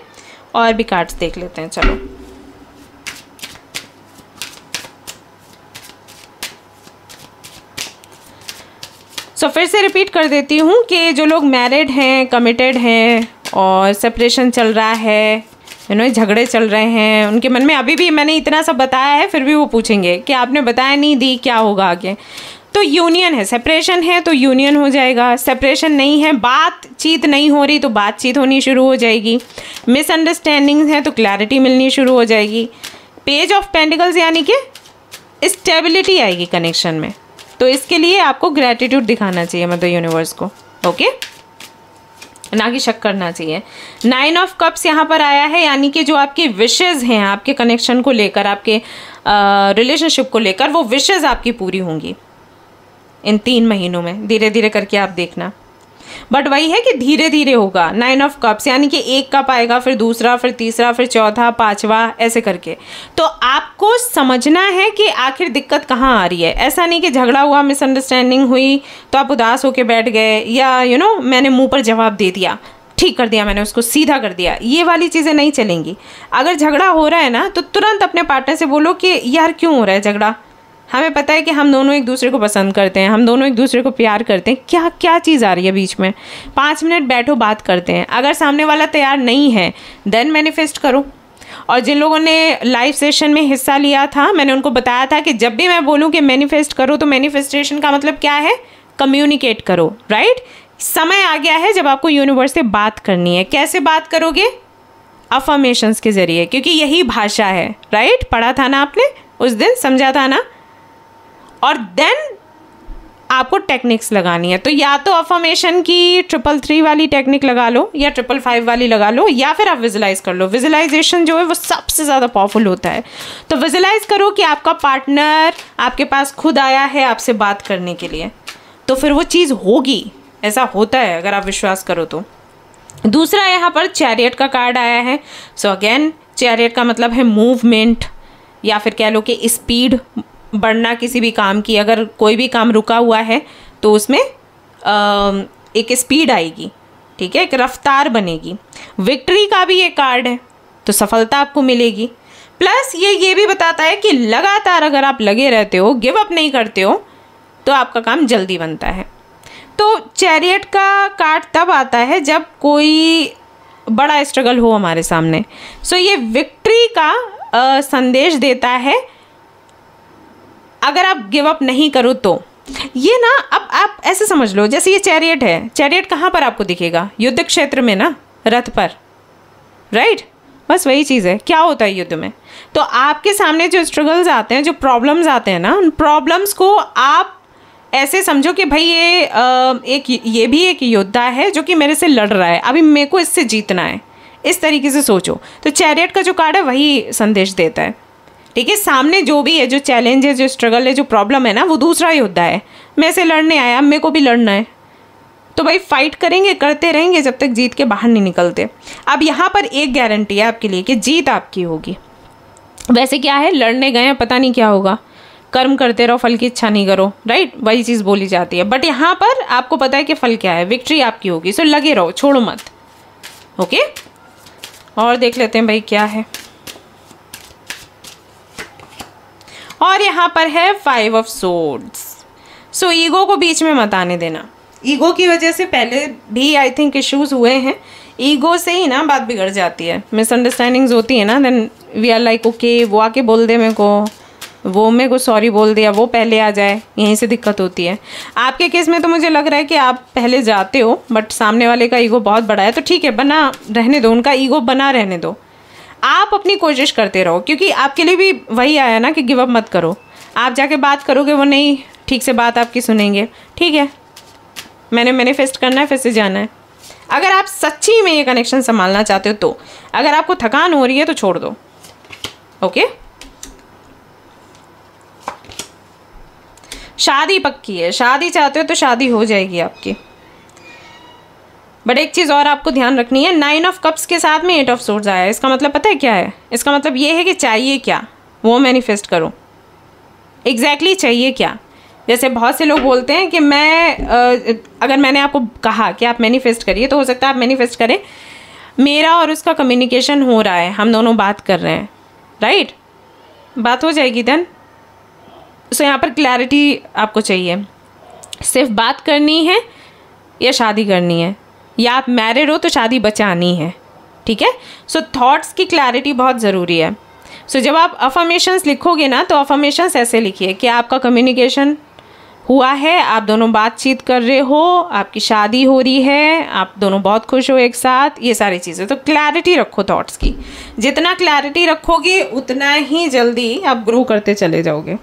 और भी कार्ड्स देख लेते हैं। चलो फिर से रिपीट कर देती हूँ कि जो लोग मैरिड हैं, कमिटेड हैं और सेपरेशन चल रहा है, झगड़े चल रहे हैं, उनके मन में अभी भी मैंने इतना सब बताया है फिर भी वो पूछेंगे कि आपने बताया नहीं दी, क्या होगा आगे। तो यूनियन है, सेपरेशन है तो यूनियन हो जाएगा, सेपरेशन नहीं है, बातचीत नहीं हो रही तो बातचीत होनी शुरू हो जाएगी, मिसअंडरस्टैंडिंग्स है तो क्लैरिटी मिलनी शुरू हो जाएगी। पेज ऑफ पेंटिकल्स यानी कि स्टेबिलिटी आएगी कनेक्शन में। तो इसके लिए आपको ग्रैटिट्यूड दिखाना चाहिए मदर यूनिवर्स को, ओके, ना कि शक करना चाहिए। 9 ऑफ कप्स यहाँ पर आया है, यानी कि जो आपके विशेज़ हैं आपके कनेक्शन को लेकर, आपके रिलेशनशिप को लेकर, वो विशेज़ आपकी पूरी होंगी इन 3 महीनों में। धीरे धीरे करके आप देखना, बट वही है कि धीरे धीरे होगा। 9 ऑफ कप्स यानी कि एक कप आएगा, फिर दूसरा, फिर तीसरा, फिर चौथा, पांचवा, ऐसे करके। तो आपको समझना है कि आखिर दिक्कत कहाँ आ रही है। ऐसा नहीं कि झगड़ा हुआ, मिसअंडरस्टैंडिंग हुई तो आप उदास होके बैठ गए, या मैंने मुंह पर जवाब दे दिया, ठीक कर दिया मैंने उसको, सीधा कर दिया, ये वाली चीज़ें नहीं चलेंगी। अगर झगड़ा हो रहा है ना तो तुरंत अपने पार्टनर से बोलो कि यार क्यों हो रहा है झगड़ा, हमें पता है कि हम दोनों एक दूसरे को पसंद करते हैं, हम दोनों एक दूसरे को प्यार करते हैं, क्या क्या चीज़ आ रही है बीच में, 5 मिनट बैठो बात करते हैं। अगर सामने वाला तैयार नहीं है देन मैनिफेस्ट करो। और जिन लोगों ने लाइव सेशन में हिस्सा लिया था, मैंने उनको बताया था कि जब भी मैं बोलूँ कि मैनिफेस्ट करो तो मैनिफेस्टेशन का मतलब क्या है, कम्युनिकेट करो, राइट। समय आ गया है जब आपको यूनिवर्स से बात करनी है। कैसे बात करोगे, अफर्मेशंस के ज़रिए, क्योंकि यही भाषा है, राइट। पढ़ा था ना आपने उस दिन, समझा था ना। और देन आपको टेक्निक्स लगानी है, तो या तो अफर्मेशन की 333 वाली टेक्निक लगा लो, या 555 वाली लगा लो, या फिर आप विजुलाइज कर लो। विजुलाइजेशन जो है वो सबसे ज़्यादा पावरफुल होता है। तो विजुलाइज करो कि आपका पार्टनर आपके पास खुद आया है आपसे बात करने के लिए, तो फिर वो चीज़ होगी। ऐसा होता है अगर आप विश्वास करो तो। दूसरा यहाँ पर चैरियट का कार्ड आया है। सो अगेन चैरियट का मतलब है मूवमेंट, या फिर कह लो कि स्पीड बढ़ना किसी भी काम की। अगर कोई भी काम रुका हुआ है तो उसमें एक स्पीड आएगी, ठीक है, एक रफ्तार बनेगी। विक्ट्री का भी ये कार्ड है, तो सफलता आपको मिलेगी। प्लस ये भी बताता है कि लगातार अगर आप लगे रहते हो, गिव अप नहीं करते हो, तो आपका काम जल्दी बनता है। तो चैरियट का कार्ड तब आता है जब कोई बड़ा स्ट्रगल हो हमारे सामने। सो ये विक्ट्री का संदेश देता है अगर आप गिव अप नहीं करो तो। ये ना, अब आप ऐसे समझ लो जैसे ये चैरियट है, चैरियट कहाँ पर आपको दिखेगा, युद्ध क्षेत्र में ना, रथ पर, राइट। बस वही चीज़ है। क्या होता है युद्ध में, तो आपके सामने जो स्ट्रगल्स आते हैं, जो प्रॉब्लम्स आते हैं ना, उन प्रॉब्लम्स को आप ऐसे समझो कि भाई ये भी एक योद्धा है जो कि मेरे से लड़ रहा है, अभी मेरे को इससे जीतना है, इस तरीके से सोचो। तो चैरियट का जो कार्ड है वही संदेश देता है, ठीक है। सामने जो भी है, जो चैलेंज है, जो स्ट्रगल है, जो प्रॉब्लम है ना, वो दूसरा योद्धा है, मैं से लड़ने आया, मेरे को भी लड़ना है। तो भाई फाइट करेंगे, करते रहेंगे जब तक जीत के बाहर नहीं निकलते। अब यहाँ पर एक गारंटी है आपके लिए कि जीत आपकी होगी। वैसे क्या है, लड़ने गए हैं, पता नहीं क्या होगा, कर्म करते रहो, फल की इच्छा नहीं करो, राइट, वही चीज़ बोली जाती है। बट यहाँ पर आपको पता है कि फल क्या है, विक्ट्री आपकी होगी। सो लगे रहो, छोड़ो मत, ओके। और देख लेते हैं भाई क्या है। और यहाँ पर है 5 ऑफ सोर्ड्स। सो ईगो को बीच में मत आने देना। ईगो की वजह से पहले भी आई थिंक इश्यूज हुए हैं। ईगो से ही ना बात बिगड़ जाती है, मिसअंडरस्टैंडिंग्स होती है ना, then we are like okay, वो आके बोल दे मेरे को, वो मेरे को सॉरी बोल दिया, वो पहले आ जाए, यहीं से दिक्कत होती है। आपके केस में तो मुझे लग रहा है कि आप पहले जाते हो, बट सामने वाले का ईगो बहुत बड़ा है, तो ठीक है, बना रहने दो, उनका ईगो बना रहने दो। आप अपनी कोशिश करते रहो, क्योंकि आपके लिए भी वही आया ना कि गिव अप मत करो। आप जाके बात करोगे, वो नहीं ठीक से बात आपकी सुनेंगे, ठीक है, मैंने मैनिफेस्ट करना है, फिर से जाना है। अगर आप सच्ची में ये कनेक्शन संभालना चाहते हो तो, अगर आपको थकान हो रही है तो छोड़ दो, ओके। शादी पक्की है, शादी चाहते हो तो शादी हो जाएगी आपकी। बट एक चीज़ और आपको ध्यान रखनी है, 9 ऑफ कप्स के साथ में 8 ऑफ सोर्ड्स आया है। इसका मतलब पता है क्या है? इसका मतलब ये है कि चाहिए क्या वो मैनिफेस्ट करो। एग्जैक्टली चाहिए क्या? जैसे बहुत से लोग बोलते हैं कि अगर मैंने आपको कहा कि आप मैनिफेस्ट करिए, तो हो सकता है आप मैनिफेस्ट करें मेरा और उसका कम्युनिकेशन हो रहा है, हम दोनों बात कर रहे हैं, राइट, बात हो जाएगी देन। सो यहाँ पर क्लैरिटी आपको चाहिए, सिर्फ बात करनी है या शादी करनी है, या आप मैरिड हो तो शादी बचानी है, ठीक है। सो थॉट्स की क्लैरिटी बहुत ज़रूरी है। सो जब आप अफर्मेशंस लिखोगे ना, तो अफर्मेशंस ऐसे लिखिए कि आपका कम्युनिकेशन हुआ है, आप दोनों बातचीत कर रहे हो, आपकी शादी हो रही है, आप दोनों बहुत खुश हो एक साथ, ये सारी चीज़ें। तो क्लैरिटी रखो थॉट्स की, जितना क्लैरिटी रखोगे उतना ही जल्दी आप ग्रो करते चले जाओगे,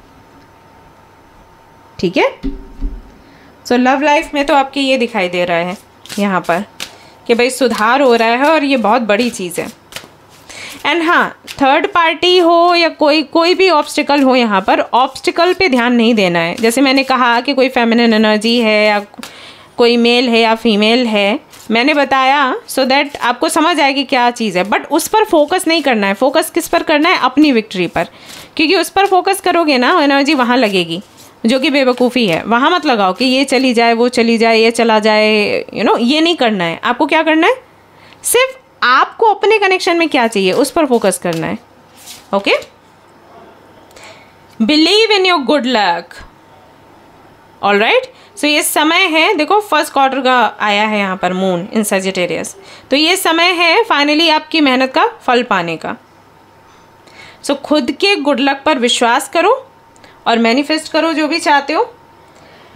ठीक है। सो लव लाइफ में तो आपके ये दिखाई दे रहा है यहाँ पर कि भाई सुधार हो रहा है, और ये बहुत बड़ी चीज़ है। एंड हाँ, थर्ड पार्टी हो या कोई भी ऑब्स्टिकल हो, यहाँ पर ऑब्स्टिकल पे ध्यान नहीं देना है। जैसे मैंने कहा कि कोई फेमिनिन एनर्जी है या कोई मेल है या फीमेल है, मैंने बताया सो दैट आपको समझ आएगी क्या चीज़ है। बट उस पर फोकस नहीं करना है, फोकस किस पर करना है? अपनी विक्ट्री पर, क्योंकि उस पर फोकस करोगे ना, एनर्जी वहाँ लगेगी, जो कि बेवकूफ़ी है। वहाँ मत लगाओ कि ये चली जाए, वो चली जाए, ये चला जाए, ये नहीं करना है। आपको क्या करना है? सिर्फ आपको अपने कनेक्शन में क्या चाहिए उस पर फोकस करना है, okay. Believe in your good luck, all right. So ये समय है, देखो फर्स्ट क्वार्टर का आया है यहाँ पर मून इन सजिटेरियस, तो ये समय है फाइनली आपकी मेहनत का फल पाने का। सो खुद के गुड लक पर विश्वास करो और मैनिफेस्ट करो जो भी चाहते हो,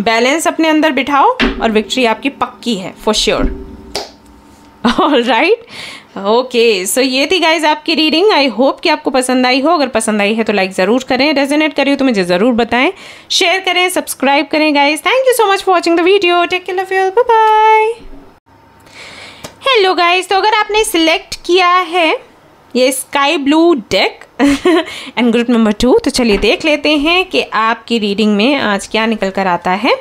बैलेंस अपने अंदर बिठाओ और विक्ट्री आपकी पक्की है फॉर श्योर, ऑलराइट, ओके। सो ये थी गाइज आपकी रीडिंग। आई होप कि आपको पसंद आई हो। अगर पसंद आई है तो लाइक ज़रूर करें, रेजोनेट करी हो तो मुझे ज़रूर बताएं, शेयर करें, सब्सक्राइब करें guys. Thank you so much for watching the video, take care, love you, bye bye. Hello guys, तो अगर आपने सिलेक्ट किया है ये sky blue deck and group number 2, तो चलिए देख लेते हैं कि आपकी रीडिंग में आज क्या निकल कर आता है।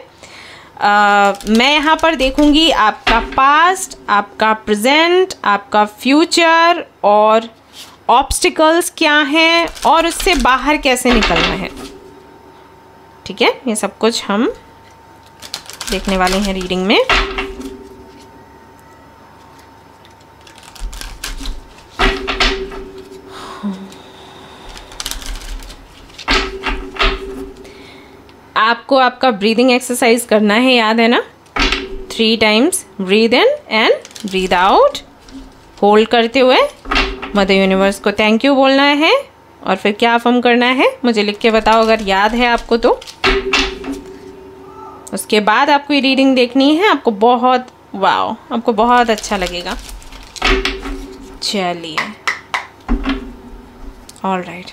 मैं यहाँ पर देखूँगी आपका पास्ट, आपका प्रेजेंट, आपका फ्यूचर और ऑब्स्टिकल्स क्या हैं और उससे बाहर कैसे निकलना है, ठीक है। ये सब कुछ हम देखने वाले हैं रीडिंग में। आपको आपका ब्रीदिंग एक्सरसाइज करना है, याद है ना? 3 times breathe in and breathe out, hold करते हुए मदर यूनिवर्स को थैंक यू बोलना है, और फिर क्या अफर्म करना है मुझे लिख के बताओ अगर याद है आपको तो। उसके बाद आपको ये रीडिंग देखनी है, आपको बहुत वाओ, आपको बहुत अच्छा लगेगा। चलिए, ऑलराइट।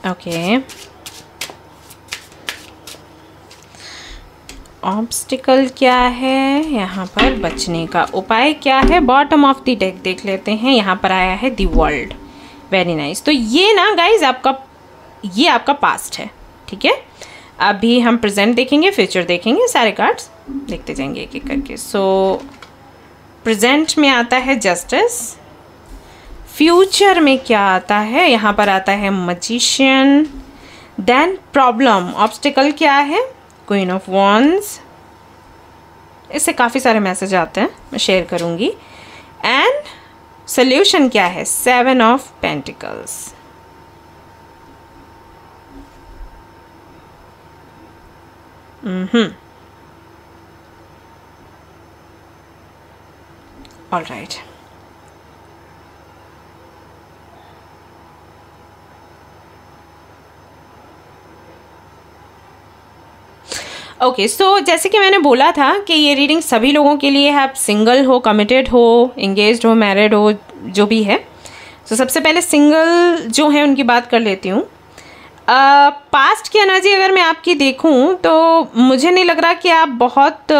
ओके, ऑब्स्टिकल क्या है, यहाँ पर बचने का उपाय क्या है। बॉटम ऑफ द डेक देख लेते हैं, यहाँ पर आया है द वर्ल्ड, वेरी नाइस। तो ये ना गाइज ये आपका पास्ट है, ठीक है। अभी हम प्रेजेंट देखेंगे, फ्यूचर देखेंगे, सारे कार्ड्स देखते जाएंगे एक एक करके। सो प्रेजेंट में आता है जस्टिस, फ्यूचर में क्या आता है, यहाँ पर आता है मैजिशियन, देन प्रॉब्लम, ऑब्स्टिकल क्या है, क्वीन ऑफ वॉन्ड्स, इससे काफ़ी सारे मैसेज आते हैं, मैं शेयर करूँगी। एंड सल्यूशन क्या है, 7 of particles, all right. Okay, so जैसे कि मैंने बोला था कि ये रीडिंग सभी लोगों के लिए है, आप सिंगल हो, कमिटेड हो, एंगेज्ड हो, मैरिड हो, जो भी है। तो सबसे पहले सिंगल जो है उनकी बात कर लेती हूँ। पास्ट की एनर्जी अगर मैं आपकी देखूँ तो मुझे नहीं लग रहा कि आप बहुत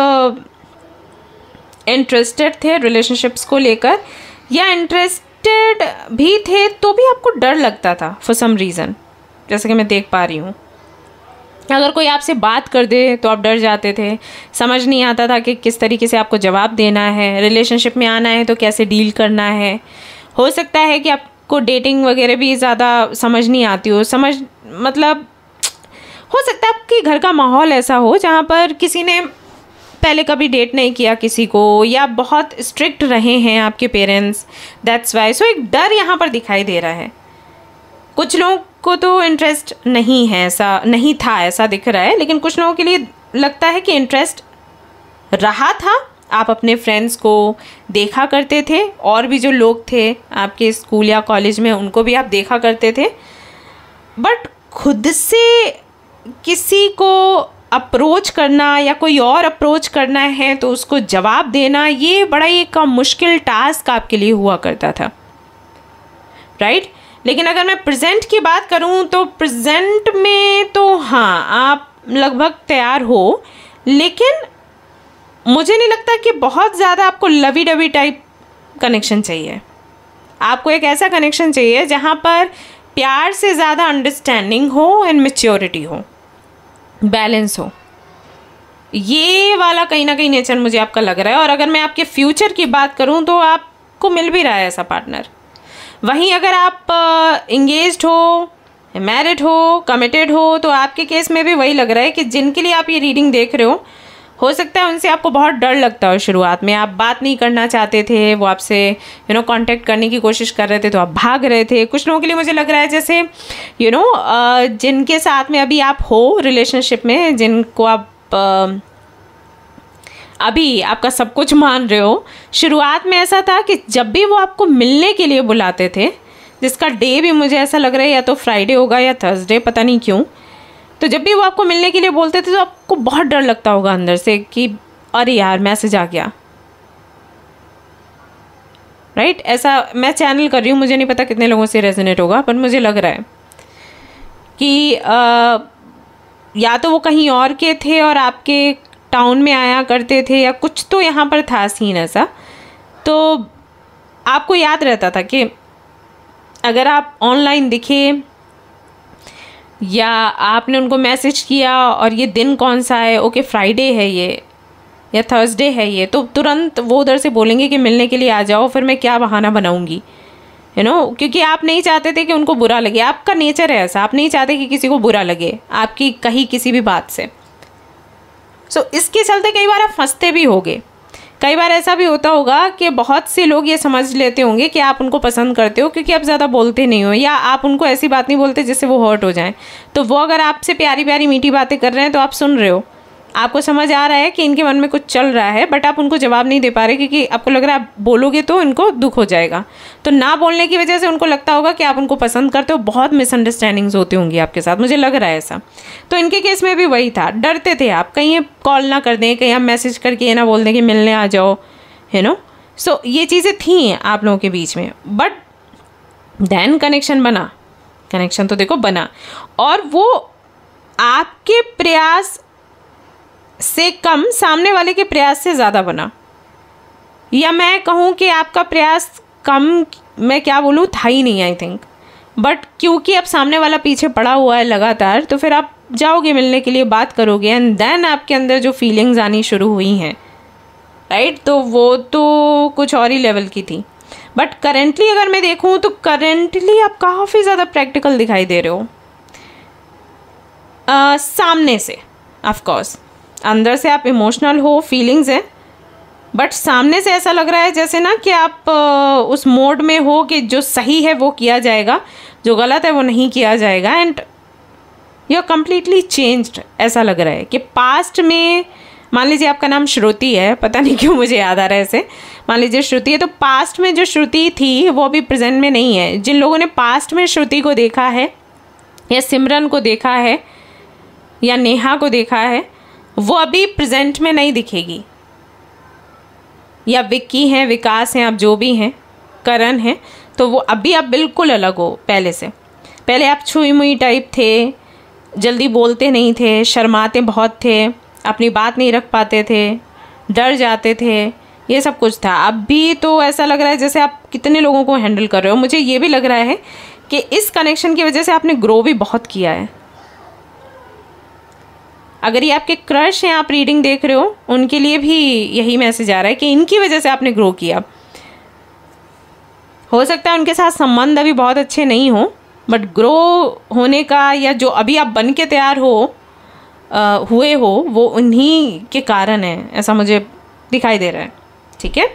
इंटरेस्टेड थे रिलेशनशिप्स को लेकर, या इंटरेस्टेड भी थे तो भी आपको डर लगता था फॉर सम रीज़न, जैसे कि मैं देख पा रही हूँ। अगर कोई आपसे बात कर दे तो आप डर जाते थे, समझ नहीं आता था कि किस तरीके से आपको जवाब देना है, रिलेशनशिप में आना है तो कैसे डील करना है। हो सकता है कि आपको डेटिंग वगैरह भी ज़्यादा समझ नहीं आती हो, मतलब हो सकता है आपके घर का माहौल ऐसा हो जहाँ पर किसी ने पहले कभी डेट नहीं किया किसी को, या बहुत स्ट्रिक्ट रहे हैं आपके पेरेंट्स, दैट्स वाई। सो एक डर यहाँ पर दिखाई दे रहा है। कुछ लोगों को तो इंटरेस्ट नहीं है, ऐसा नहीं था, ऐसा दिख रहा है, लेकिन कुछ लोगों के लिए लगता है कि इंटरेस्ट रहा था। आप अपने फ्रेंड्स को देखा करते थे, और भी जो लोग थे आपके स्कूल या कॉलेज में उनको भी आप देखा करते थे, बट खुद से किसी को अप्रोच करना या कोई और अप्रोच करना है तो उसको जवाब देना, ये बड़ा एक मुश्किल टास्क आपके लिए हुआ करता था, राइट। लेकिन अगर मैं प्रेजेंट की बात करूं तो प्रेजेंट में तो हाँ, आप लगभग तैयार हो, लेकिन मुझे नहीं लगता कि बहुत ज़्यादा आपको लवी डवी टाइप कनेक्शन चाहिए। आपको एक ऐसा कनेक्शन चाहिए जहाँ पर प्यार से ज़्यादा अंडरस्टैंडिंग हो एंड मैच्योरिटी हो, बैलेंस हो। ये वाला कहीं ना कहीं नेचर मुझे आपका लग रहा है। और अगर मैं आपके फ्यूचर की बात करूं तो आपको मिल भी रहा है ऐसा पार्टनर। वहीं अगर आप इंगेज्ड हो, मैरिड हो, कमिटेड हो, तो आपके केस में भी वही लग रहा है कि जिनके लिए आप ये रीडिंग देख रहे हो सकता है उनसे आपको बहुत डर लगता हो। शुरुआत में आप बात नहीं करना चाहते थे, वो आपसे कांटेक्ट करने की कोशिश कर रहे थे तो आप भाग रहे थे। कुछ लोगों के लिए मुझे लग रहा है जैसे जिनके साथ में अभी आप हो रिलेशनशिप में, जिनको आप अभी आपका सब कुछ मान रहे हो, शुरुआत में ऐसा था कि जब भी वो आपको मिलने के लिए बुलाते थे, जिसका डे भी मुझे ऐसा लग रहा है या तो फ्राइडे होगा या थर्सडे, पता नहीं क्यों, तो जब भी वो आपको मिलने के लिए बोलते थे तो आपको बहुत डर लगता होगा अंदर से कि अरे यार मैसेज आ गया, राइट। ऐसा मैं चैनल कर रही हूँ, मुझे नहीं पता कितने लोगों से रेजोनेट होगा, पर मुझे लग रहा है कि या तो वो कहीं और के थे और आपके टाउन में आया करते थे, या कुछ तो यहाँ पर था सीन ऐसा। तो आपको याद रहता था कि अगर आप ऑनलाइन दिखे या आपने उनको मैसेज किया और ये दिन कौन सा है, ओके फ्राइडे है ये या थर्सडे है ये, तो तुरंत वो उधर से बोलेंगे कि मिलने के लिए आ जाओ, फिर मैं क्या बहाना बनाऊंगी, क्योंकि आप नहीं चाहते थे कि उनको बुरा लगे। आपका नेचर है ऐसा, आप नहीं चाहते कि किसी को बुरा लगे आपकी कहीं किसी भी बात से। इसके चलते कई बार आप फंसते भी होगे। कई बार ऐसा भी होता होगा कि बहुत से लोग ये समझ लेते होंगे कि आप उनको पसंद करते हो क्योंकि आप ज़्यादा बोलते नहीं हो, या आप उनको ऐसी बात नहीं बोलते जिससे वो हर्ट हो जाएं। तो वो अगर आपसे प्यारी प्यारी मीठी बातें कर रहे हैं तो आप सुन रहे हो, आपको समझ आ रहा है कि इनके मन में कुछ चल रहा है, बट आप उनको जवाब नहीं दे पा रहे क्योंकि आपको लग रहा है आप बोलोगे तो इनको दुख हो जाएगा। तो ना बोलने की वजह से उनको लगता होगा कि आप उनको पसंद करते हो। बहुत मिसअंडरस्टैंडिंग्स होती होंगी आपके साथ, मुझे लग रहा है ऐसा। तो इनके केस में भी वही था, डरते थे आप कहीं कॉल ना कर दें, कहीं आप मैसेज करके ये ना बोल दें कि मिलने आ जाओ, सो ये चीज़ें थी आप लोगों के बीच में। बट देन कनेक्शन बना, कनेक्शन तो देखो बना, और वो आपके प्रयास से कम सामने वाले के प्रयास से ज़्यादा बना, या मैं कहूँ कि आपका प्रयास कम, मैं क्या बोलूँ, था ही नहीं आई थिंक। बट क्योंकि अब सामने वाला पीछे पड़ा हुआ है लगातार, तो फिर आप जाओगे मिलने के लिए, बात करोगे, एंड देन आपके अंदर जो फीलिंग्स आनी शुरू हुई हैं, राइट, तो वो तो कुछ और ही लेवल की थी। बट करेंटली अगर मैं देखूँ तो करेंटली आप काफ़ी ज़्यादा प्रैक्टिकल दिखाई दे रहे हो। सामने से ऑफ कोर्स, अंदर से आप इमोशनल हो, फीलिंग्स हैं, बट सामने से ऐसा लग रहा है जैसे ना कि आप उस मोड में हो कि जो सही है वो किया जाएगा, जो गलत है वो नहीं किया जाएगा। And you are completely changed. ऐसा लग रहा है कि पास्ट में, मान लीजिए आपका नाम श्रुति है, पता नहीं क्यों मुझे याद आ रहा है ऐसे, मान लीजिए श्रुति है, तो पास्ट में जो श्रुति थी वो अभी प्रेजेंट में नहीं है। जिन लोगों ने पास्ट में श्रुति को देखा है या सिमरन को देखा है या नेहा को देखा है, वो अभी प्रेजेंट में नहीं दिखेगी। या विक्की हैं, विकास हैं, आप जो भी हैं, करण हैं, तो वो अभी आप बिल्कुल अलग हो पहले से। पहले आप छुई मुई टाइप थे, जल्दी बोलते नहीं थे, शर्माते बहुत थे, अपनी बात नहीं रख पाते थे, डर जाते थे, ये सब कुछ था। अभी तो ऐसा लग रहा है जैसे आप कितने लोगों को हैंडल कर रहे हो। मुझे ये भी लग रहा है कि इस कनेक्शन की वजह से आपने ग्रो भी बहुत किया है। अगर ये आपके क्रश हैं, आप रीडिंग देख रहे हो, उनके लिए भी यही मैसेज आ रहा है कि इनकी वजह से आपने ग्रो किया। हो सकता है उनके साथ संबंध अभी बहुत अच्छे नहीं हो, बट ग्रो होने का या जो अभी आप बन के तैयार हुए हो वो उन्हीं के कारण है, ऐसा मुझे दिखाई दे रहा है। ठीक है,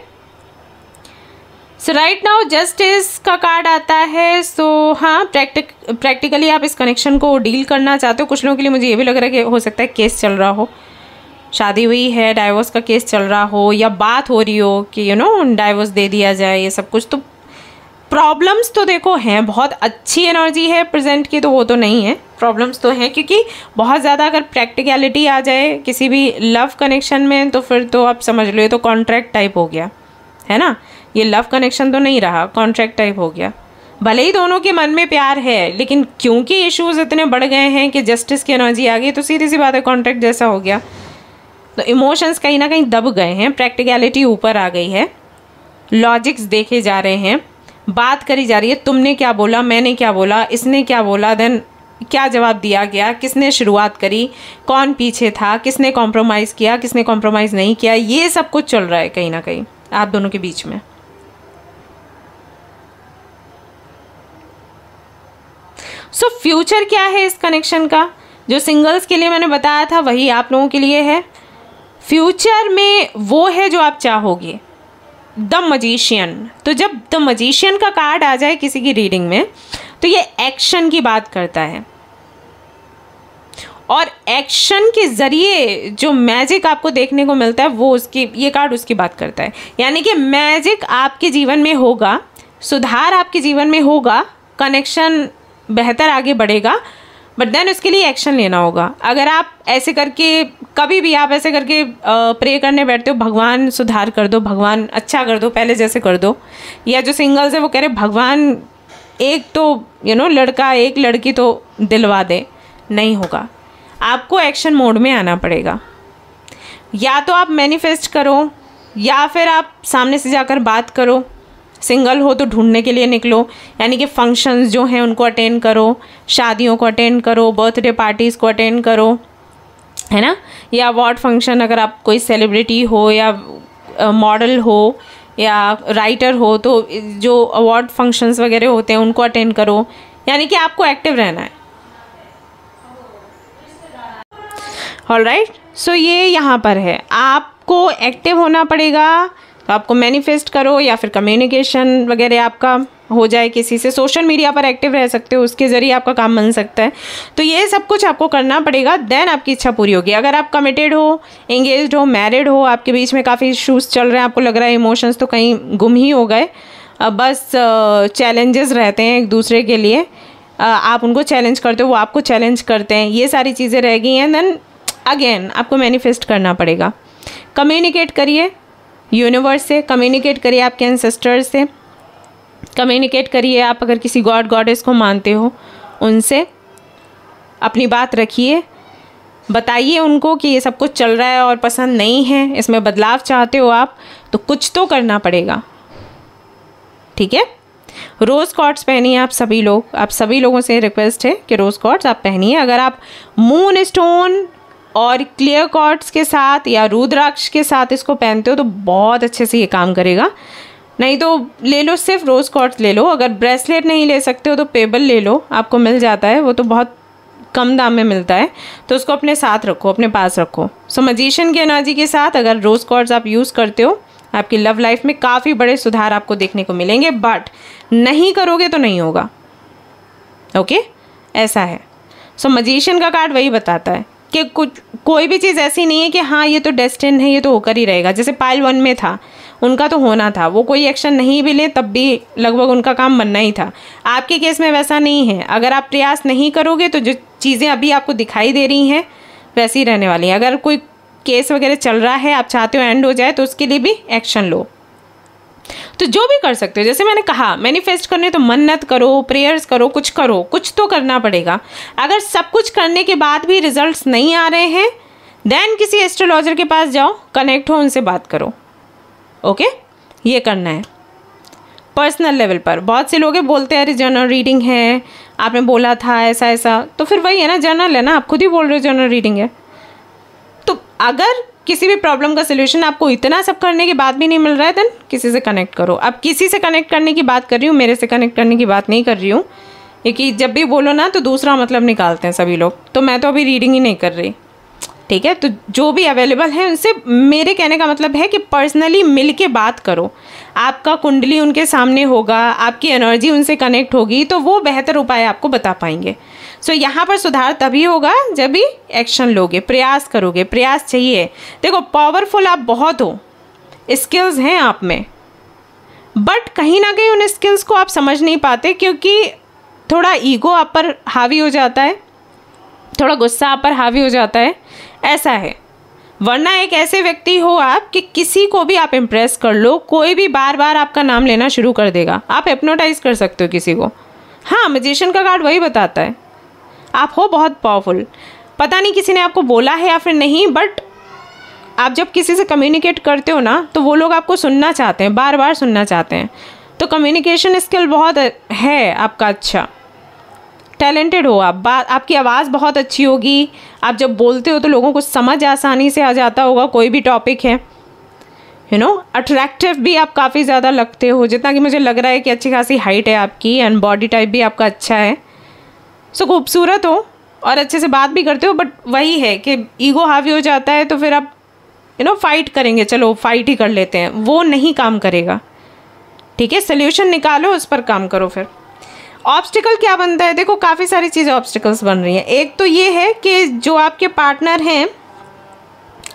सो राइट नाउ जस्टिस का कार्ड आता है। सो हाँ, प्रैक्टिकली आप इस कनेक्शन को डील करना चाहते हो। कुछ लोगों के लिए मुझे ये भी लग रहा है कि हो सकता है केस चल रहा हो, शादी हुई है, डाइवोर्स का केस चल रहा हो, या बात हो रही हो कि डाइवोर्स दे दिया जाए, ये सब कुछ। तो प्रॉब्लम्स तो देखो हैं, बहुत अच्छी एनर्जी है प्रेजेंट की, तो वो तो नहीं है, प्रॉब्लम्स तो हैं, क्योंकि बहुत ज़्यादा अगर प्रैक्टिकलिटी आ जाए किसी भी लव कनेक्शन में तो फिर तो आप समझ लो ये तो कॉन्ट्रैक्ट टाइप हो गया है ना। ये लव कनेक्शन तो नहीं रहा, कॉन्ट्रैक्ट टाइप हो गया। भले ही दोनों के मन में प्यार है, लेकिन क्योंकि इश्यूज इतने बढ़ गए हैं कि जस्टिस की एनर्जी आ गई, तो सीधी सी बात है कॉन्ट्रैक्ट जैसा हो गया। तो इमोशंस कहीं ना कहीं दब गए हैं, प्रैक्टिकलिटी ऊपर आ गई है, लॉजिक्स देखे जा रहे हैं, बात करी जा रही है, तुमने क्या बोला, मैंने क्या बोला, इसने क्या बोला, देन क्या जवाब दिया गया, किसने शुरुआत करी, कौन पीछे था, किसने कॉम्प्रोमाइज़ किया, किसने कॉम्प्रोमाइज़ नहीं किया, ये सब कुछ चल रहा है कहीं ना कहीं आप दोनों के बीच में। सो फ्यूचर क्या है इस कनेक्शन का? जो सिंगल्स के लिए मैंने बताया था वही आप लोगों के लिए है। फ्यूचर में वो है जो आप चाहोगे, द मजीशियन। तो जब द मजीशियन का कार्ड आ जाए किसी की रीडिंग में, तो ये एक्शन की बात करता है, और एक्शन के ज़रिए जो मैजिक आपको देखने को मिलता है वो उसकी, ये कार्ड उसकी बात करता है। यानी कि मैजिक आपके जीवन में होगा, सुधार आपके जीवन में होगा, कनेक्शन बेहतर आगे बढ़ेगा, बट देन उसके लिए एक्शन लेना होगा। अगर आप ऐसे करके, कभी भी आप ऐसे करके प्रे करने बैठते हो, भगवान सुधार कर दो, भगवान अच्छा कर दो, पहले जैसे कर दो, या जो सिंगल्स है वो कह रहे भगवान एक तो लड़का एक लड़की तो दिलवा दे, नहीं होगा। आपको एक्शन मोड में आना पड़ेगा। या तो आप मैनिफेस्ट करो, या फिर आप सामने से जाकर बात करो। सिंगल हो तो ढूंढने के लिए निकलो, यानी कि फंक्शंस जो हैं उनको अटेंड करो, शादियों को अटेंड करो, बर्थडे पार्टीज़ को अटेंड करो, है ना। या अवार्ड फंक्शन, अगर आप कोई सेलिब्रिटी हो या मॉडल हो या राइटर हो, तो जो अवार्ड फंक्शंस वगैरह होते हैं उनको अटेंड करो। यानी कि आपको एक्टिव रहना है। ऑलराइट, सो ये यहाँ पर है, आपको एक्टिव होना पड़ेगा। तो आपको मैनिफेस्ट करो, या फिर कम्युनिकेशन वगैरह आपका हो जाए किसी से, सोशल मीडिया पर एक्टिव रह सकते हो, उसके ज़रिए आपका काम बन सकता है। तो ये सब कुछ आपको करना पड़ेगा, देन आपकी इच्छा पूरी होगी। अगर आप कमिटेड हो, एंगेज्ड हो, मैरिड हो, आपके बीच में काफ़ी इश्यूज चल रहे हैं, आपको लग रहा है इमोशंस तो कहीं गुम ही हो गए, बस चैलेंजेस रहते हैं एक दूसरे के लिए, आप उनको चैलेंज करते हो, वो आपको चैलेंज करते हैं, ये सारी चीज़ें रह गई हैं, देन अगेन आपको मैनिफेस्ट करना पड़ेगा। कम्युनिकेट करिए यूनिवर्स से, कम्युनिकेट करिए आपके एंसेस्टर्स से, कम्युनिकेट करिए आप अगर किसी गॉड गॉडेस को मानते हो उनसे, अपनी बात रखिए, बताइए उनको कि ये सब कुछ चल रहा है और पसंद नहीं है, इसमें बदलाव चाहते हो आप, तो कुछ तो करना पड़ेगा। ठीक है, रोज़ कॉर्ड्स पहनिए आप सभी लोग, आप सभी लोगों से रिक्वेस्ट है कि रोज़ कॉर्ड्स आप पहनिए। अगर आप मून स्टोन और क्लियर कॉर्ड्स के साथ या रुद्राक्ष के साथ इसको पहनते हो तो बहुत अच्छे से ये काम करेगा। नहीं तो ले लो, सिर्फ रोज़ कॉर्ड्स ले लो। अगर ब्रेसलेट नहीं ले सकते हो तो पेबल ले लो, आपको मिल जाता है, वो तो बहुत कम दाम में मिलता है, तो उसको अपने साथ रखो, अपने पास रखो। सो मैजिशियन की एनर्जी के साथ अगर रोज़ कॉर्ड्स आप यूज़ करते हो, आपकी लव लाइफ में काफ़ी बड़े सुधार आपको देखने को मिलेंगे, बट नहीं करोगे तो नहीं होगा। ओके, ऐसा है। सो मैजिशियन का कार्ड वही बताता है कि कोई भी चीज़ ऐसी नहीं है कि हाँ ये तो डेस्टिन है, ये तो होकर ही रहेगा। जैसे पाइल 1 में था, उनका तो होना था, वो कोई एक्शन नहीं भी ले तब भी लगभग उनका काम बनना ही था। आपके केस में वैसा नहीं है। अगर आप प्रयास नहीं करोगे तो जो चीज़ें अभी आपको दिखाई दे रही हैं वैसी ही रहने वाली हैं। अगर कोई केस वगैरह चल रहा है, आप चाहते हो एंड हो जाए, तो उसके लिए भी एक्शन लो। तो जो भी कर सकते हो, जैसे मैंने कहा मैनिफेस्ट करने तो मन्नत करो, प्रेयर्स करो, कुछ तो करना पड़ेगा। अगर सब कुछ करने के बाद भी रिजल्ट्स नहीं आ रहे हैं, देन किसी एस्ट्रोलॉजर के पास जाओ, कनेक्ट हो, उनसे बात करो। ओके, ये करना है पर्सनल लेवल पर। बहुत से लोग बोलते हैं अरे जर्नल रीडिंग है, आपने बोला था ऐसा ऐसा, तो फिर वही है ना, जर्नल है ना, आप खुद ही बोल रहे हो जर्नल रीडिंग है। तो अगर किसी भी प्रॉब्लम का सलूशन आपको इतना सब करने के बाद भी नहीं मिल रहा है, देन किसी से कनेक्ट करो। अब किसी से कनेक्ट करने की बात कर रही हूँ, मेरे से कनेक्ट करने की बात नहीं कर रही हूँ, क्योंकि जब भी बोलो ना तो दूसरा मतलब निकालते हैं सभी लोग। तो मैं तो अभी रीडिंग ही नहीं कर रही, ठीक है। तो जो भी अवेलेबल है उनसे, मेरे कहने का मतलब है कि पर्सनली मिल के बात करो। आपका कुंडली उनके सामने होगा, आपकी एनर्जी उनसे कनेक्ट होगी, तो वो बेहतर उपाय आपको बता पाएंगे। सो यहाँ पर सुधार तभी होगा जब भी एक्शन लोगे, प्रयास करोगे। प्रयास चाहिए। देखो, पावरफुल आप बहुत हो, स्किल्स हैं आप में, बट कहीं ना कहीं उन स्किल्स को आप समझ नहीं पाते, क्योंकि थोड़ा ईगो आप पर हावी हो जाता है, थोड़ा गुस्सा आप पर हावी हो जाता है, ऐसा है। वरना एक ऐसे व्यक्ति हो आप कि किसी को भी आप इम्प्रेस कर लो, कोई भी बार बार आपका नाम लेना शुरू कर देगा। आप हिप्नोटाइज कर सकते हो किसी को। हाँ, मैजिशियन का कार्ड वही बताता है, आप हो बहुत पावरफुल। पता नहीं किसी ने आपको बोला है या फिर नहीं, बट आप जब किसी से कम्युनिकेट करते हो ना, तो वो लोग आपको सुनना चाहते हैं, बार बार सुनना चाहते हैं। तो कम्युनिकेशन स्किल बहुत है आपका, अच्छा टैलेंटेड हो आप। आपकी आवाज़ बहुत अच्छी होगी। आप जब बोलते हो तो लोगों को समझ आसानी से आ जाता होगा, कोई भी टॉपिक है। अट्रैक्टिव भी आप काफ़ी ज़्यादा लगते हो, जितना कि मुझे लग रहा है कि अच्छी खासी हाइट है आपकी, एंड बॉडी टाइप भी आपका अच्छा है। सो खूबसूरत हो और अच्छे से बात भी करते हो, बट वही है कि ईगो हावी हो जाता है, तो फिर आप फाइट करेंगे, चलो फाइट ही कर लेते हैं, वो नहीं काम करेगा, ठीक है। सोल्यूशन निकालो, उस पर काम करो। फिर ऑब्स्टिकल क्या बनता है? देखो, काफ़ी सारी चीज़ें ऑब्स्टिकल्स बन रही हैं। एक तो ये है कि जो आपके पार्टनर हैं,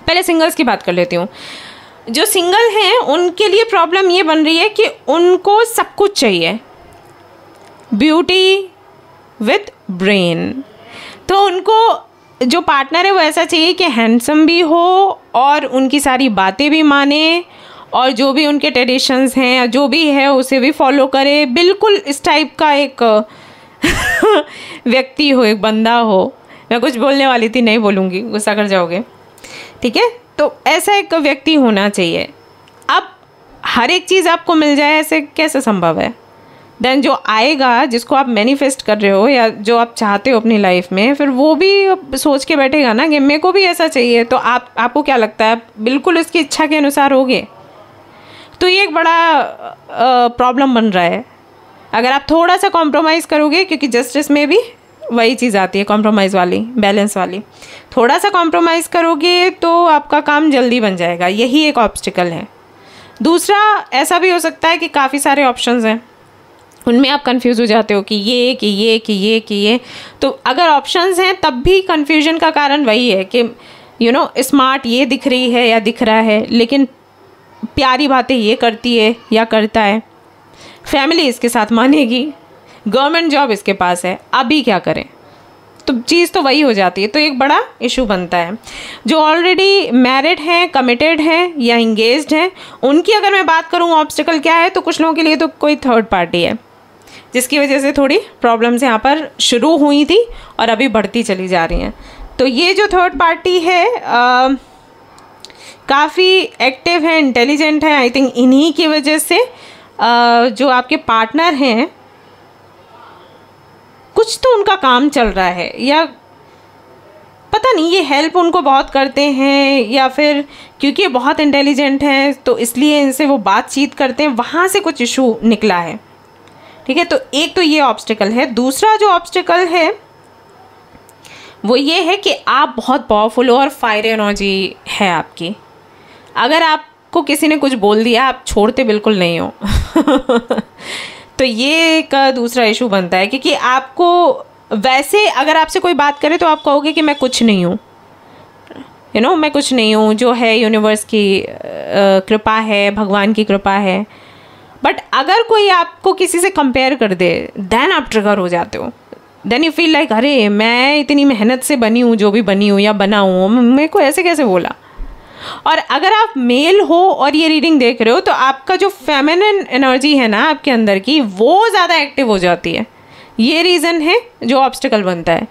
पहले सिंगल्स की बात कर लेती हूँ। जो सिंगल हैं उनके लिए प्रॉब्लम ये बन रही है कि उनको सब कुछ चाहिए, ब्यूटी विथ ब्रेन। तो उनको जो पार्टनर है वो ऐसा चाहिए कि हैंडसम भी हो और उनकी सारी बातें भी माने, और जो भी उनके ट्रेडिशंस हैं, जो भी है उसे भी फॉलो करे। बिल्कुल इस टाइप का एक व्यक्ति हो, एक बंदा हो। मैं कुछ बोलने वाली थी, नहीं बोलूँगी, गुस्सा कर जाओगे, ठीक है। तो ऐसा एक व्यक्ति होना चाहिए। अब हर एक चीज़ आपको मिल जाए, ऐसे कैसे संभव है? देन जो आएगा, जिसको आप मैनिफेस्ट कर रहे हो या जो आप चाहते हो अपनी लाइफ में, फिर वो भी सोच के बैठेगा ना कि मेरे को भी ऐसा चाहिए। तो आपको क्या लगता है, बिल्कुल इसकी इच्छा के अनुसार होगे? तो ये एक बड़ा प्रॉब्लम बन रहा है। अगर आप थोड़ा सा कॉम्प्रोमाइज़ करोगे, क्योंकि जस्टिस में भी वही चीज़ आती है, कॉम्प्रोमाइज़ वाली, बैलेंस वाली, थोड़ा सा कॉम्प्रोमाइज़ करोगे तो आपका काम जल्दी बन जाएगा। यही एक ऑब्स्टिकल है। दूसरा, ऐसा भी हो सकता है कि काफ़ी सारे ऑप्शंस हैं, उनमें आप कंफ्यूज हो जाते हो कि ये कि ये कि ये कि ये। तो अगर ऑप्शंस हैं तब भी कंफ्यूजन का कारण वही है कि स्मार्ट ये दिख रही है या दिख रहा है, लेकिन प्यारी बातें ये करती है या करता है, फैमिली इसके साथ मानेगी, गवर्नमेंट जॉब इसके पास है, अभी क्या करें? तो चीज़ तो वही हो जाती है। तो एक बड़ा इशू बनता है। जो ऑलरेडी मैरिड हैं, कमिटेड हैं या इंगेज्ड हैं, उनकी अगर मैं बात करूँ ऑब्स्टिकल क्या है, तो कुछ लोगों के लिए तो कोई थर्ड पार्टी है, जिसकी वजह से थोड़ी प्रॉब्लम्स यहाँ पर शुरू हुई थी और अभी बढ़ती चली जा रही हैं। तो ये जो थर्ड पार्टी है काफ़ी एक्टिव है, इंटेलिजेंट है। आई थिंक इन्हीं की वजह से जो आपके पार्टनर हैं, कुछ तो उनका काम चल रहा है, या पता नहीं, ये हेल्प उनको बहुत करते हैं, या फिर क्योंकि ये बहुत इंटेलिजेंट हैं तो इसलिए इनसे वो बातचीत करते हैं, वहाँ से कुछ इशू निकला है, ठीक है। तो एक तो ये ऑब्स्टिकल है। दूसरा जो ऑब्स्टिकल है वो ये है कि आप बहुत पावरफुल हो और फायर एनर्जी है आपकी। अगर आपको किसी ने कुछ बोल दिया, आप छोड़ते बिल्कुल नहीं हो। तो ये एक दूसरा इशू बनता है, क्योंकि आपको वैसे अगर आपसे कोई बात करे तो आप कहोगे कि मैं कुछ नहीं हूँ, मैं कुछ नहीं हूँ, जो है यूनिवर्स की कृपा है, भगवान की कृपा है। बट अगर कोई आपको किसी से कंपेयर कर दे, देन आप ट्रिगर हो जाते हो। देन यू फील लाइक अरे मैं इतनी मेहनत से बनी हूँ, जो भी बनी हूँ या बना हूँ, मेरे को ऐसे कैसे बोला। और अगर आप मेल हो और ये रीडिंग देख रहे हो तो आपका जो फेमिनिन एनर्जी है ना आपके अंदर की, वो ज़्यादा एक्टिव हो जाती है। ये रीज़न है जो ऑब्स्टिकल बनता है।